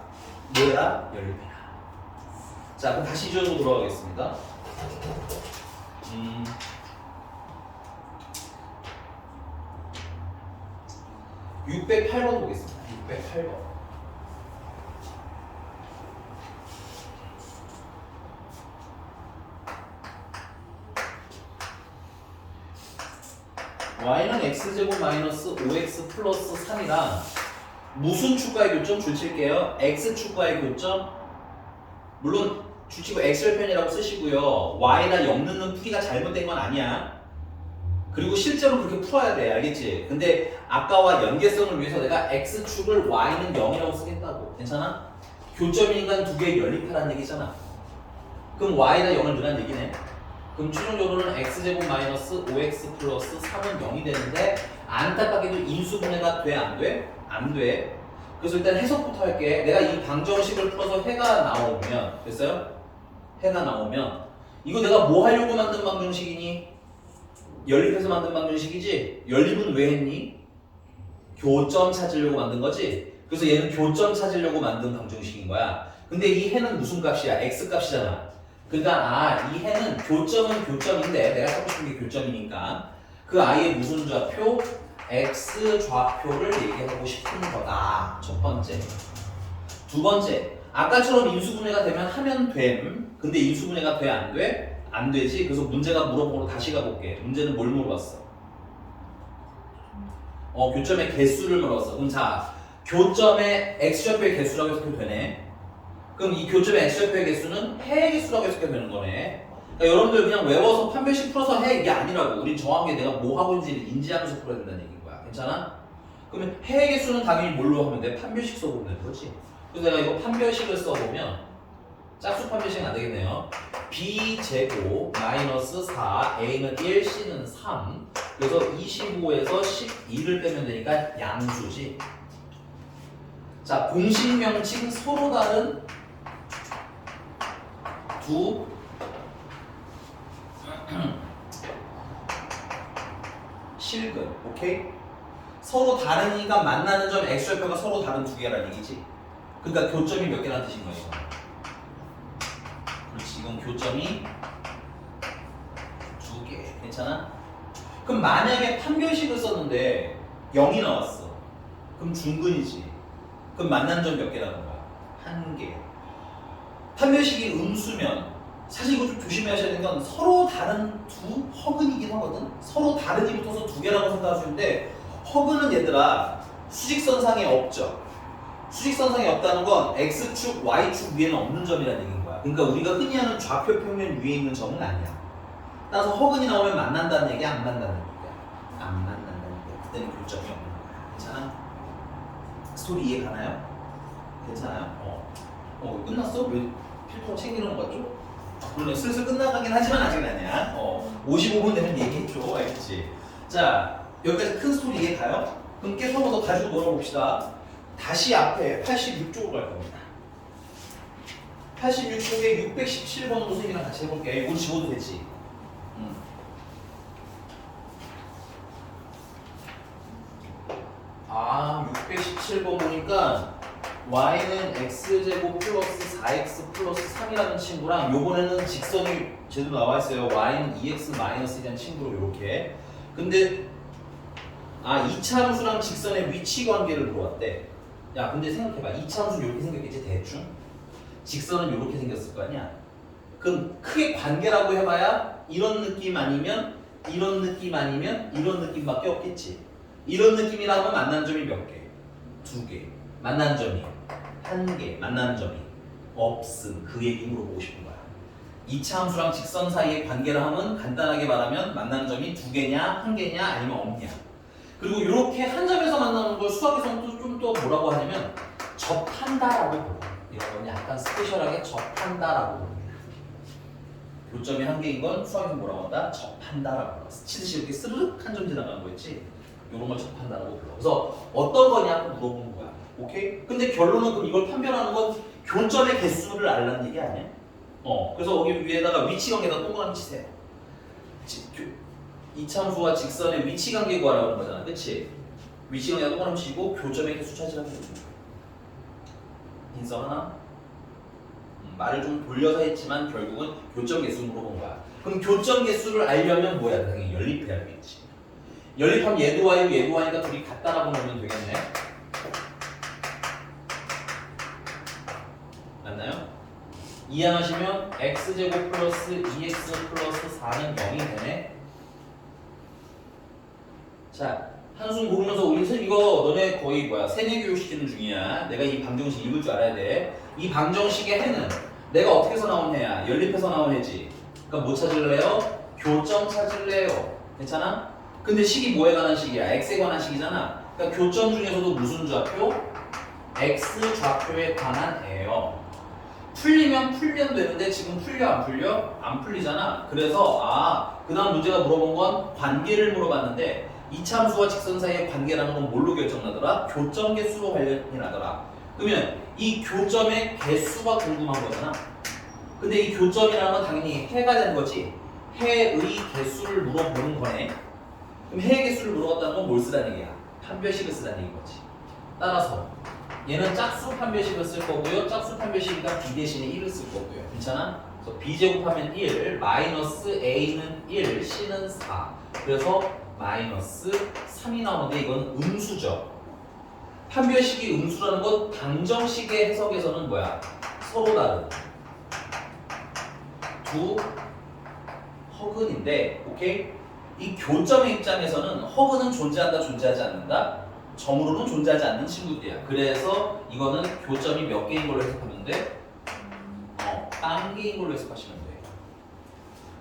[SPEAKER 1] 뭐해라? 연립해라. 자, 그럼 다시 이전으로 돌아가겠습니다. 608번 보겠습니다. 608번. y는 x제곱 마이너스 5x 플러스 3이랑 무슨 축과의 교점? 줄칠게요. x축과의 교점. 물론 줄치고 x절편이라고 쓰시고요. y나 0 넣는 풀이가 잘못된 건 아니야. 그리고 실제로 그렇게 풀어야 돼. 알겠지? 근데 아까와 연계성을 위해서 내가 x축을 y는 0이라고 쓰겠다고. 괜찮아? 교점이니까 두 개 연립하라는 얘기잖아. 그럼 y나 0을 넣으라는 얘기네. 그럼 최종적으로는 x제곱 마이너스 5x 플러스 3은 0이 되는데 안타깝게도 인수분해가 돼? 안 돼? 안 돼. 그래서 일단 해석부터 할게. 내가 이 방정식을 풀어서 해가 나오면 됐어요? 해가 나오면 이거 내가 뭐 하려고 만든 방정식이니? 연립해서 만든 방정식이지? 연립은 왜 했니? 교점 찾으려고 만든 거지? 그래서 얘는 교점 찾으려고 만든 방정식인 거야. 근데 이 해는 무슨 값이야? x 값이잖아. 그러니까 이 해는 교점은 교점인데 내가 하고 싶은 게 교점이니까 그 i의 무슨 좌표? x 좌표를 얘기하고 싶은 거다. 첫 번째. 두 번째. 아까처럼 인수분해가 되면 하면 됨. 근데 인수분해가 돼? 안 돼? 안 되지. 그래서 문제가 물어보고 다시 가볼게. 문제는 뭘 물어봤어? 교점의 개수를 물어봤어. 그럼 자, 교점의 x좌표의 개수라고 해석해도 되네. 그럼 이 교점의 x좌표의 개수는 해의 개수라고 해석해도 되는 거네. 그러니까 여러분들 그냥 외워서 판별식 풀어서 해 이게 아니라고. 우린 정확하게 내가 뭐 하고 있는지를 인지하면서 풀어야 된다는 얘기인 거야. 괜찮아? 그러면 해의 개수는 당연히 뭘로 하면 돼? 판별식 써보면 되는 거지. 그래서 내가 이거 판별식을 써보면 짝수 판별식은 안 되겠네요. b제곱 마이너스 4, a는 1, c는 3. 그래서 25에서 12를 빼면 되니까 양수지. 자, 공식 명칭 서로 다른 두 실근. 오케이? 서로 다르니까 만나는 점 x좌표가 서로 다른 두 개라는 얘기지. 그러니까 교점이 몇 개라는 뜻인 거야, 이거. 그렇지, 이건 교점이 두 개. 괜찮아? 그럼 만약에 판별식을 썼는데 0이 나왔어. 그럼 중근이지. 그럼 만난 점 몇 개라는 거야? 한 개. 판별식이 음수면 사실 이거 좀 조심하셔야 되는 건 서로 다른 두 허근이긴 하거든? 서로 다르기 붙어서 두 개라고 생각하시는데 허근은 얘들아 수직선상에 없죠. 수직선상에 없다는 건 X축, Y축 위에는 없는 점이라는 얘기인 거야. 그러니까 우리가 흔히 하는 좌표 평면 위에 있는 점은 아니야. 따라서 허근이 나오면 만난다는 얘기야? 안 만난다는 얘기야? 안 만난다는 얘기야. 그때는 교점이 없는 거야. 괜찮아? 스토리 이해 가나요? 괜찮아요? 끝났어? 왜 필터 챙기는 거 같죠? 물론 슬슬 끝나가긴 하지만 아직은 아니야. 55분 되면 얘기해줘. 알겠지? 자, 여기까지 큰 스토리 이해 가요? 그럼 계속 한 번 더 가지고 놀아봅시다. 다시 앞에 86쪽으로 갈 겁니다. 86쪽에 617번으로 선생님이랑 같이 해볼게. 이거 집어도 되지? 617번 보니까 y는 x제곱 플러스 4x 플러스 3이라는 친구랑 요번에는 직선이 제대로 나와 있어요. y는 2x 마이너스에 대한 친구로 이렇게. 근데 이차함수랑 직선의 위치 관계를 물어봤대. 야, 근데 생각해봐. 이차함수 이렇게 생겼겠지 대충? 직선은 이렇게 생겼을 거 아니야? 그럼 크게 관계라고 해봐야 이런 느낌 아니면 이런 느낌 아니면 이런 느낌밖에 없겠지. 이런 느낌이라면 만난 점이 몇 개? 두 개. 만난 점이 한 개. 만난 점이 없음. 그 얘기 물어보고 싶은 거야. 이차함수랑 직선 사이의 관계를 하면 간단하게 말하면 만난 점이 두 개냐, 한 개냐, 아니면 없냐. 그리고 이렇게 한 점에서 만나는 걸 수학에서는 좀 더 뭐라고 하냐면 접한다라고 부릅니다. 이런 건 약간 스페셜하게 접한다라고 부릅니다. 교점이 한 개인 건 수학에서 뭐라고 한다? 접한다라고 불러. 치듯이 이렇게 스르륵 한 점 지나가는 거 있지? 이런 걸 접한다라고 불러. 그래서 어떤 거냐고 물어보는 거야. 오케이? 근데 결론은 그럼 이걸 판별하는 건 교점의 개수를 알라는 얘기 아니야? 그래서 여기 위에다가 위치 관계에다 동그라미 치세요. 이차함수와 직선의 위치 관계 구하라는 거잖아. 그치? 위치 관계에다 동그라미 치고 교점의 개수 찾으라고 해요. 인서 하나? 말을 좀 돌려서 했지만 결국은 교점 개수 물어본 거야. 그럼 교점 개수를 알려면 뭐야? 당연히 연립해야겠지. 연립하면 얘도 y고 얘도 y니까 둘이 같다라고 놓으면 되겠네. 맞나요? 이해하시면 x제곱 플러스 2x 플러스 4는 0이 되네. 자, 한숨 고르면서 우리 선생님 이거 너네 거의 세뇌 교육 시키는 중이야. 내가 이 방정식 읽을 줄 알아야 돼. 이 방정식의 해는 내가 어떻게 해서 나온 해야? 연립해서 나온 해지. 그러니까 뭐 찾을래요? 교점 찾을래요. 괜찮아? 근데 식이 뭐에 관한 식이야? x에 관한 식이잖아. 그러니까 교점 중에서도 무슨 좌표? x 좌표에 관한 애요. 풀리면 되는데 지금 풀려 안 풀려? 안 풀리잖아. 그래서 그 다음 문제가 물어본 건 관계를 물어봤는데 이차함수와 직선 사이의 관계라는 건 뭘로 결정나더라? 교점 개수로 관련이 나더라. 그러면 이 교점의 개수가 궁금한 거잖아. 근데 이 교점이라는 건 당연히 해가 되는 거지. 해의 개수를 물어보는 거네. 그럼 해의 개수를 물어봤다는 건 뭘 쓰라는 얘기야? 판별식을 쓰라는 얘기인 거지. 따라서 얘는 짝수 판별식을 쓸 거고요. 짝수 판별식이니까 b 대신에 1을 쓸 거고요. 괜찮아? 그래서 b제곱하면 1, 마이너스 a는 1, c는 4. 그래서 마이너스 3이 나오는데 이건 음수죠. 판별식이 음수라는 건 방정식의 해석에서는 뭐야? 서로 다른 두 허근인데, 오케이? 이 교점의 입장에서는 허근은 존재한다, 존재하지 않는다? 점으로는 존재하지 않는 친구들이야. 그래서 이거는 교점이 몇 개인 걸로 해석하면 돼? 딴 개인 걸로 해석하시면 돼.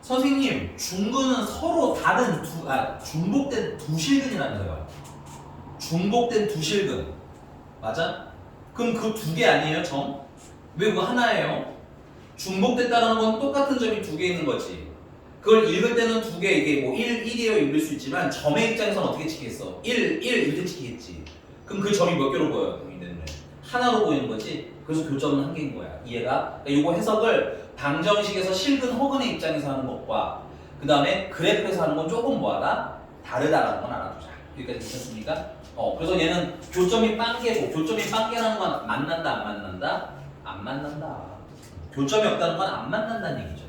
[SPEAKER 1] 선생님, 중근은 서로 다른 중복된 두 실근이라면서요. 중복된 두 실근. 맞아? 그럼 그 두 개 아니에요, 점? 왜 그거 하나예요? 중복됐다는 건 똑같은 점이 두 개 있는 거지. 그걸 읽을 때는 두 개, 이게 뭐 1이에요 읽을 수 있지만 점의 입장에서는 어떻게 찍겠어? 1 이렇게 찍겠지. 그럼 그 점이 몇 개로 보여요? 내 눈에? 하나로 보이는 거지. 그래서 교점은 한 개인 거야. 이해가? 그러니까 이거 해석을 방정식에서 실근 허근의 입장에서 하는 것과 그 다음에 그래프에서 하는 건 조금 뭐하다? 다르다라는 건 알아두자. 여기까지 괜찮습니까? 그래서 얘는 교점이 빵개고, 교점이 빵개라는 건 만난다, 안 만난다? 안 만난다. 교점이 없다는 건 안 만난다는 얘기죠.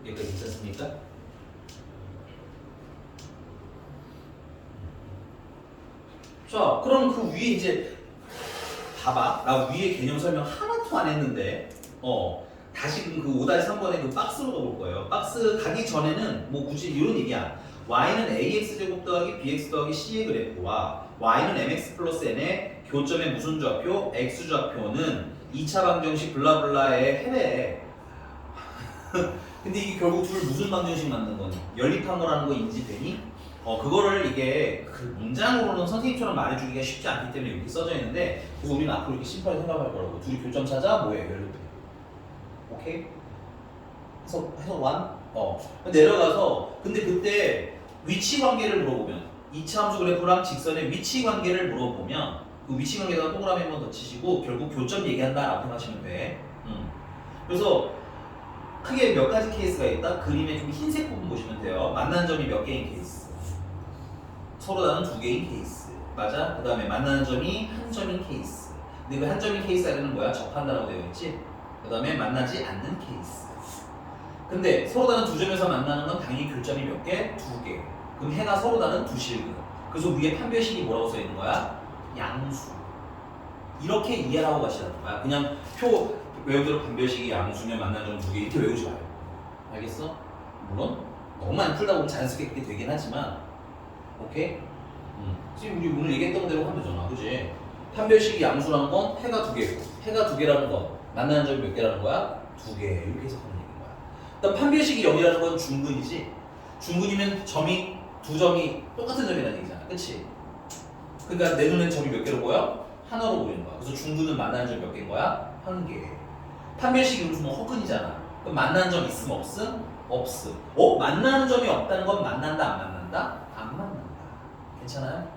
[SPEAKER 1] 여기까지 괜찮습니까? 자, 그럼 그 위에 이제 봐봐. 나 위에 개념 설명 하나도 안 했는데 다시 그 5-3번에 그 박스로 가볼 거예요. 박스 가기 전에는 뭐 굳이 이런 얘기야. y는 ax제곱 더하기 bx 더하기 c의 그래프와 y는 mx 플러스 n의 교점의 무슨 좌표? x좌표는 2차 방정식 블라블라의 해외. 근데 이게 결국 둘 무슨 방정식 만든 거니? 연립한 거라는 거 인지되니? 그거를 이게 그 문장으로는 선생님처럼 말해주기가 쉽지 않기 때문에 이렇게 써져 있는데, 그래서 우리는 앞으로 이렇게 심플하게 생각할 거라고. 둘이 교점 찾아 뭐해? 연립해. 오케이? 해석 완? 내려가서 근데 그때 위치 관계를 물어보면 2차 함수 그래프랑 직선의 위치 관계를 물어보면 그 위치 관계에다가 동그라미 한번 더 치시고 결국 교점 얘기한다 라고 생각하시면 돼. 그래서 크게 몇 가지 케이스가 있다. 그림에 좀 흰색 부분 보시면 돼요. 만나는 점이 몇 개인 케이스, 서로 다른 두 개인 케이스, 맞아? 그 다음에 만나는 점이 한 점인 케이스. 근데 그 한 점인 케이스 안에는 뭐야? 접한다라고 되어 있지. 그 다음에 만나지 않는 케이스. 근데 서로 다른 두 점에서 만나는 건 당연히 교점이 몇 개? 두 개. 그럼 해가 서로 다른 두 실근. 그래서 위에 판별식이 뭐라고 써 있는 거야? 양수. 이렇게 이해를 하고 가시라는 거야. 그냥 표 외우도록 판별식이 양수면 만나는 점 두 개 이렇게 외우지 마요. 알겠어? 물론 너무 많이 풀다 보면 자연스럽게 그렇게 되긴 하지만, 오케이? 지금 우리 오늘 얘기했던 대로 하면 되잖아, 그지? 판별식이 양수라는 건 해가 두 개고, 해가 두 개라는 건 만나는 점이 몇 개라는 거야? 두 개. 이렇게 해석하는 얘기인 거야. 일단 판별식이 0이라는 건 중근이지. 중근이면 점이 두 점이 똑같은 점이라는 얘기잖아, 그치? 그러니까 내 눈엔 점이 몇 개로 보여? 하나로 보이는 거야. 그래서 중근은 만나는 점이 몇 개인 거야? 한 개. 판별식이 무슨 허근이잖아. 그럼 만나는 점 있음 없음? 없음. 만나는 점이 없다는 건 만난다 안 만난다? 안 만난다. 괜찮아요?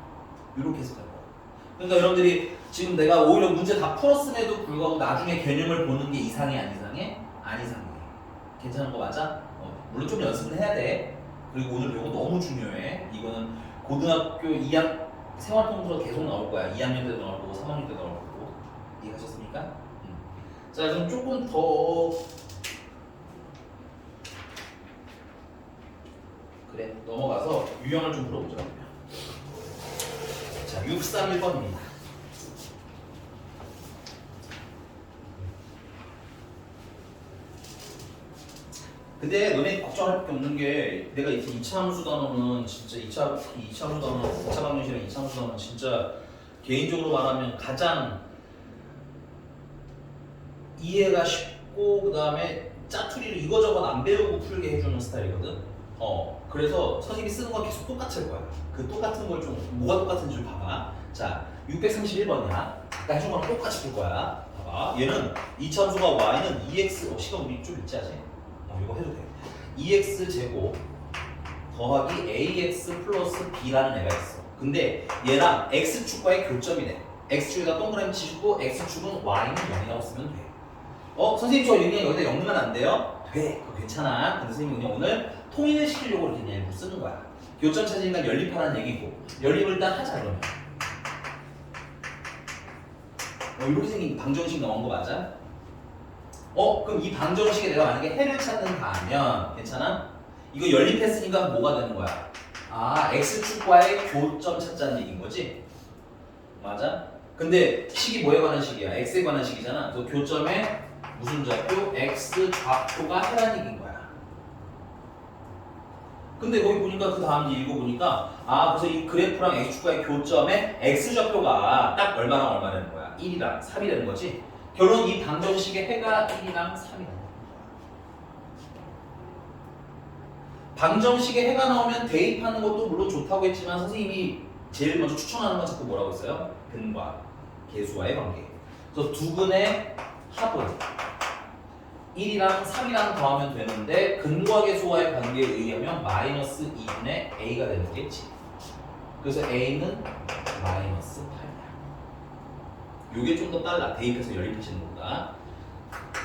[SPEAKER 1] 이렇게 해석할 거야. 그러니까 여러분들이 지금 내가 오히려 문제 다 풀었음에도 불구하고 나중에 개념을 보는 게 이상해 안 이상해? 안 이상해. 괜찮은 거 맞아? 물론 좀 연습을 해야 돼. 그리고 오늘 배운 거 너무 중요해. 이거는 고등학교 2학 생활 통틀어 계속 나올 거야. 2학년 때도 나올 거고 3학년 때도 나올 거고. 이해하셨습니까? 자, 그럼 조금 더 그래 넘어가서 유형을 좀 물어보자. 자, 631번입니다. 근데 너네 걱정할 게 없는 게, 내가 이제 2차 함수 단어는 진짜 2차 함수 단어, 4차 방정식이랑 2차 함수 단어는 진짜 개인적으로 말하면 가장 이해가 쉽고 그 다음에 짜투리를 이거저거 안 배우고 풀게 해주는 스타일이거든. 그래서 선생님이 쓰는 건 계속 똑같을 거야. 그 똑같은 걸 좀 뭐가 똑같은지 좀 봐봐. 자, 631번이야. 아까 해준 거랑 똑같이 풀 거야. 봐봐. 얘는 2차 함수가 y는 2x, 시간 우리 좀 있지 아직? 이거 해도 돼. 2x 제곱 더하기 ax 플러스 b라는 애가 있어. 근데 얘랑 x축과의 교점이네. x축에다 동그라미 치시고 x축은 y는 0이라고 쓰면 돼. 선생님 저 그냥 여기다 0 넣으면 안 돼요? 돼. 그거 괜찮아. 근데 선생님이 그냥 오늘 통일을 시키려고 이렇게 그냥 일부 쓰는 거야. 교점 찾으니까 연립하라는 얘기고, 연립을 일단 하자 그러면. 이렇게 생긴 방정식 나온 거 맞아? 그럼 이 방정식에 내가 만약에 해를 찾는다 하면 괜찮아? 이거 연립했으니까 뭐가 되는 거야? x축과의 교점 찾자는 얘기인 거지? 맞아? 근데 식이 뭐에 관한 식이야? x에 관한 식이잖아. 그 교점에 무슨 좌표? x 좌표가 해라는 얘기인 거야. 근데 거기 보니까 그 다음 읽어보니까 그래서 이 그래프랑 x축과의 교점에 x좌표가 딱 얼마랑 얼마 되는 거야? 1이랑 3이 되는 거지? 결론 이 방정식의 해가 1이랑 3이다. 방정식에 해가 나오면 대입하는 것도 물론 좋다고 했지만 선생님이 제일 먼저 추천하는 건 자꾸 뭐라고 했어요? 근과 계수와의 관계. 그래서 두 근의 합은 1이랑 3이랑 더하면 되는데 근과 계수와의 관계에 의하면 마이너스 2분의 a가 되는 거겠지. 그래서 a는 마이너스 8이야. 요게 좀 더 빨라. 대입해서 연립하시는 것보다.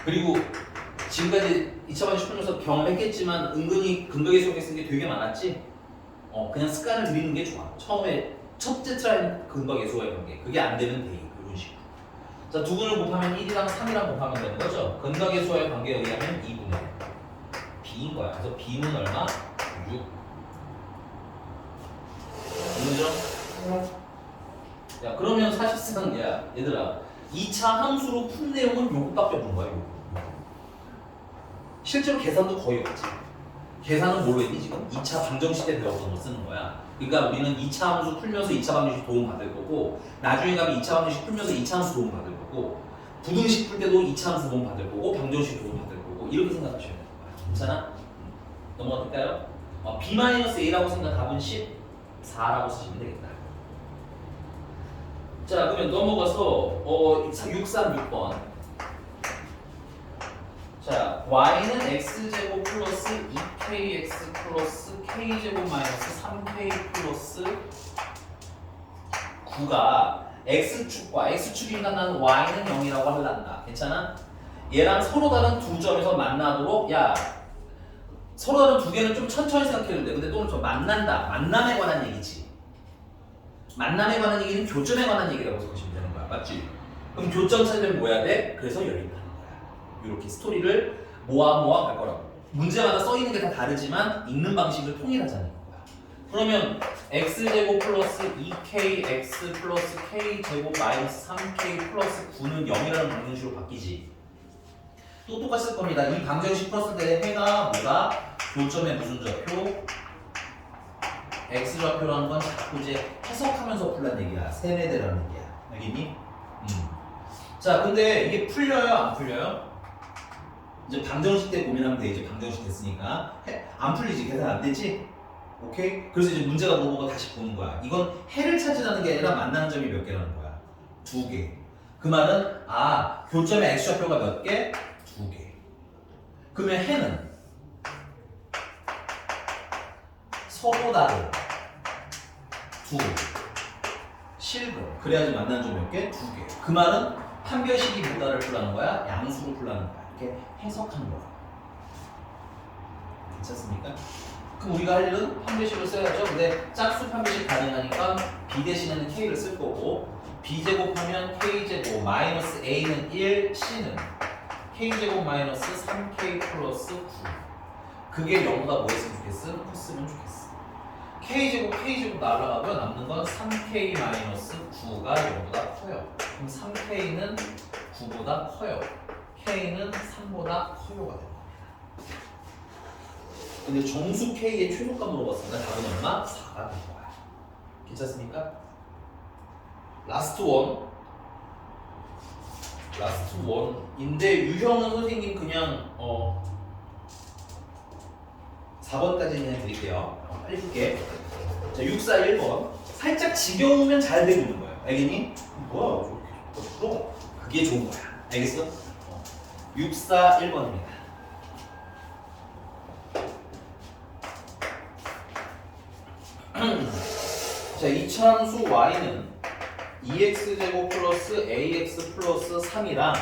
[SPEAKER 1] 그리고 지금까지 2차 방식 풀면서 경험했겠지만 은근히 근과 계수와 쓰는 게 되게 많았지. 그냥 습관을 들이는 게 좋아. 처음에 첫째 트라이는 근과 계수와의 관계. 그게 안 되면 대입. 이런 식으로. 자, 두 근을 곱하면 1이랑 3이랑 곱하면 되는 거죠. 근과 계수와의 관계에 의하면 2분의 b인 거야. 그래서 b는 얼마? 6. 이해죠? 야, 그러면 사실상 얘들아 2차 함수로 푼 내용은 요것밖에 없는 거야. 요거. 실제로 계산도 거의 없지. 계산은 뭘로 했니 지금? 2차 방정식 때 배웠던 거 쓰는 거야. 그러니까 우리는 2차 함수 풀면서 2차 방정식 도움 받을 거고 나중에 가면 2차 방정식 풀면서 2차 함수 도움 받을 거고 부등식 풀 때도 2차 함수 도움 받을 거고 방정식 도움 받을 거고 이렇게 생각하셔야 되는 거야. 괜찮아? 넘어가 볼까요? b-a라고 생각 답은 14라고 쓰시면 되겠다. 자, 그러면 넘어가서 636번. 자, y는 x제곱 플러스 2kx 플러스 k제곱 마이너스 3k 플러스 9가 x축이니까 난 y는 0이라고 하려한다. 괜찮아? 얘랑 서로 다른 두 점에서 만나도록 서로 다른 두 개는 좀 천천히 생각해도 돼. 근데 또는 좀 만난다. 만남에 관한 얘기지. 만남에 관한 얘기는 교점에 관한 얘기라고 생각하시면 되는 거야. 맞지? 그럼 교점 찾으면 뭐 해야 돼? 그래서 연립하는 거야. 이렇게 스토리를 모아 갈 거라고. 문제마다 써있는 게 다 다르지만 읽는 방식을 통일하자는 거야. 그러면 x제곱 플러스 2kx 플러스 k제곱 마이너스 3k 플러스 9는 0이라는 방정식으로 바뀌지. 또 똑같이 쓸 겁니다. 이 방정식 풀었을 때 해가 뭐다? 교점의 무슨 좌표? x좌표라는 건 자꾸 이제 해석하면서 풀란 얘기야. 세뇌되라는 얘기야. 알겠니? 자, 근데 이게 풀려요? 안 풀려요? 이제 방정식 때 고민하면 돼. 이제 방정식 됐으니까. 안 풀리지? 계산 안 되지? 오케이? 그래서 이제 문제가 뭐고 다시 보는 거야. 이건 해를 찾으라는 게 아니라 만나는 점이 몇 개라는 거야? 2개. 그 말은 교점의 x좌표가 몇 개? 2개. 그러면 해는 서로 다른 두 실근. 그래야지 만나는 점 몇 개? 2개. 그 말은 판별식이 뭐다를 풀라는 거야? 양수로 풀라는 거야. 이렇게 해석하는 거야. 괜찮습니까? 그럼 우리가 할 일은 판별식을 써야죠. 근데 짝수 판별식 가능하니까 b 대신에는 k를 쓸 거고 b제곱하면 k제곱 마이너스 a는 1, c는 k제곱 마이너스 3k 플러스 9. 그게 0보다 뭐 했으면 좋겠음? 컸으면 좋겠어. k제곱 날아가고요. 남는 건 3k 마이너스 9가 0보다 커요. 그럼 3k는 9보다 커요. k는 3보다 커요가 됩니다. 근데 정수 k의 최소값 물어봤으니까 답은 얼마? 4가 된 거야. 괜찮습니까? 라스트 원인데 유형은 선생님 그냥 4번까지는 해드릴게요. 빨리 풀게. 자, 641번. 살짝 지겨우면 잘 되고 있는 거예요. 알겠니? 뭐야? 저렇게 풀어. 그게 좋은 거야. 알겠어? 641번입니다. 자, 이차함수 y는 2x제곱 플러스 ax 플러스 3이랑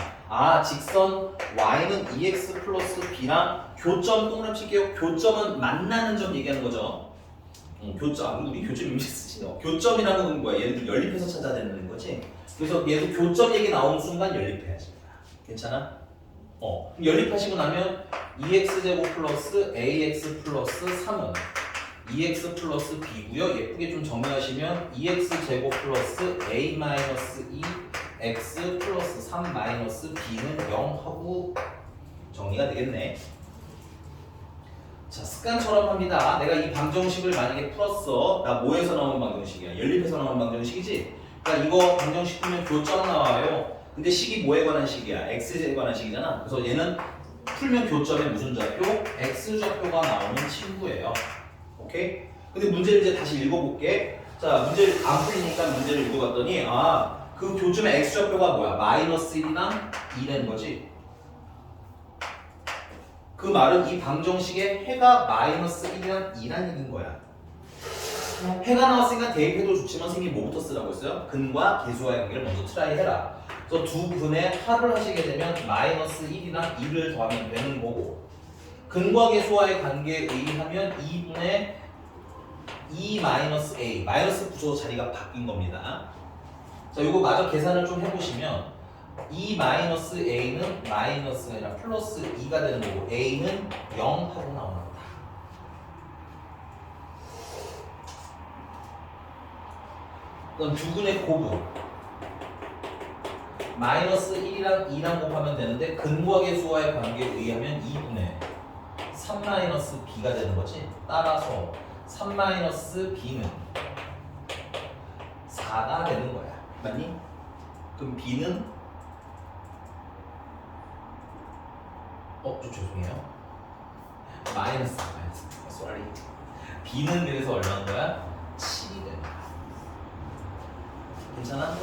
[SPEAKER 1] 직선 y는 2x 플러스 b랑 교점 동그라미 칠게요. 교점은 만나는 점 얘기하는 거죠. 교점, 우리 교점 이미 쓰지. 교점이라는 건 뭐야? 얘네들 연립해서 찾아야 되는 거지. 그래서 얘도 교점 얘기 나오는 순간 연립해야지. 괜찮아? 그럼 연립하시고 나면 2x제곱 플러스 ax 플러스 3은 2x 플러스 b고요. 예쁘게 좀 정리하시면 2x제곱 플러스 a 마이너스 2x 플러스 3 마이너스 b는 0 하고 정리가 되겠네. 자, 습관처럼 합니다. 내가 이 방정식을 만약에 풀었어. 나 뭐에서 나오는 방정식이야? 연립해서 나오는 방정식이지? 그러니까 이거 방정식 풀면 교점 나와요. 근데 식이 뭐에 관한 식이야? x에 관한 식이잖아. 그래서 얘는 풀면 교점에 무슨 좌표? x좌표가 나오는 친구예요. 오케이? 근데 문제를 이제 다시 읽어볼게. 자, 문제를 안 풀리니까 문제를 읽어봤더니 그 교점의 x좌표가 뭐야? 마이너스 1이랑 2라는 거지. 그 말은 이 방정식에 해가 마이너스 1이랑 2란 얘기인 거야. 해가 나왔으니까 대입해도 좋지만 선생님이 뭐부터 쓰라고 했어요? 근과 계수와의 관계를 먼저 트라이 해라. 그래서 두 근의 합을 하시게 되면 마이너스 1이랑 2를 더하면 되는 거고, 근과 계수와의 관계에 의하면 2분의 2 마이너스 a, 마이너스 붙여서 자리가 바뀐 겁니다. 자, 이거 마저 계산을 좀 해보시면 2 마이너스 a는 마이너스가 아니라 플러스 2가 되는 거고, a는 0 하고 나오는 거다. 그럼 두 근의 곱은 마이너스 1이랑 2랑 곱하면 되는데 근과 계수와의 관계에 의하면 2분의 3 마이너스 b가 되는 거지. 따라서 3 마이너스 b는 4가 되는 거야. 맞니? 그럼 b는 좀 죄송해요. 마이너스 sorry. b는 그래서 얼마인 거야? 7이 되는 거야. 괜찮아?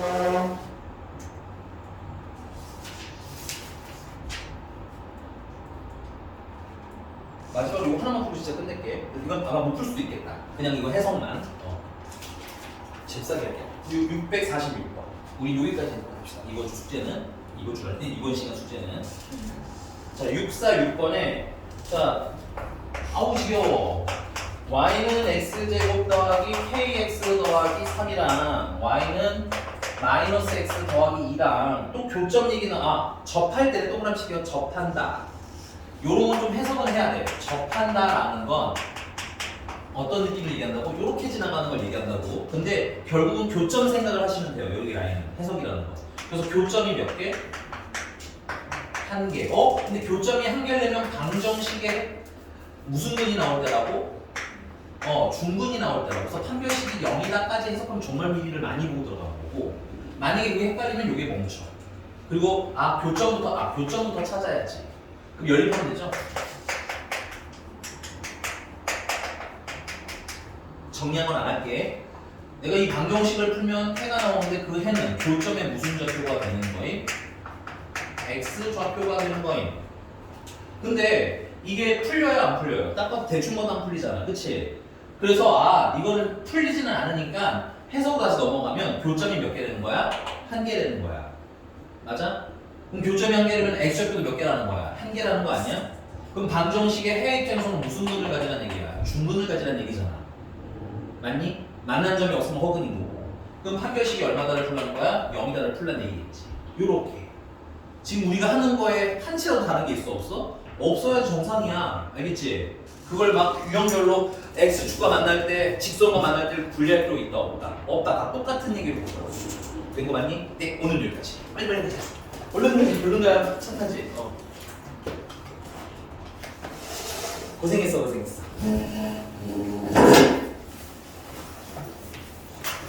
[SPEAKER 1] 마지막으로 이거 하나만 풀고 진짜 끝낼게. 이건 아마 못 풀 수도 있겠다. 그냥 이거 해석만. 잽싸게 할게. 646번. 우리 여기까지 합시다. 이번 주 숙제는 이번 주 할 때 이번 시간 숙제는 자 646번에 자 아우 지겨워. y는 x제곱 더하기 kx 더하기 3이랑 y는 마이너스 x 더하기 2랑 또 교점 얘기는 접할 때는 동그라미 접한다. 요런 건 좀 해석을 해야 돼. 접한다라는 건 어떤 느낌을 얘기한다고? 요렇게 지나가는 걸 얘기한다고. 근데 결국은 교점 생각을 하시면 돼요. 여기 라인은 해석이라는 거. 그래서 교점이 몇 개? 한 개. 근데 교점이 한 개려면 방정식에 무슨 근이 나올 때라고? 중근이 나올 때라고. 그래서 판별식이 0이다까지 해석하면 정말 미리를 많이 보고 들어간 거고, 만약에 그게 헷갈리면 요게 멈춰. 그리고 교점부터 찾아야지. 그럼 연립하면 되죠? 정리한 건 안 할게. 내가 이 방정식을 풀면 해가 나오는데 그 해는 교점의 무슨 좌표가 되는 거임? x 좌표가 되는 거임. 근데 이게 풀려요 안 풀려요? 딱 봐도 대충 봐도 안 풀리잖아. 그치? 그래서 이거는 풀리지는 않으니까 해석으로 다시 넘어가면 교점이 몇 개 되는 거야? 한 개 되는 거야. 맞아? 그럼 교점이 한 개라면 x좌표도 몇 개라는 거야? 한 개라는 거 아니야? 그럼 방정식의 해 입장에서는 무슨 근을 가지라는 얘기야? 중근을 가지라는 얘기잖아. 맞니? 만난 점이 없으면 허근이고. 그럼 판별식이 얼마다를 풀라는 거야? 0이다를 풀라는 얘기겠지. 요렇게. 지금 우리가 하는 거에 한치라도 다른 게 있어 없어? 없어야지 정상이야. 알겠지? 그걸 막 유형별로 x축과 만날 때 직선과 만날 때 분리할 필요가 있다 없다? 없다. 다 똑같은 얘기를 보더라고. 된 거 맞니? 네, 오늘 여기까지. 빨리 가자. 얼른 별론가야 착하지? 고생했어.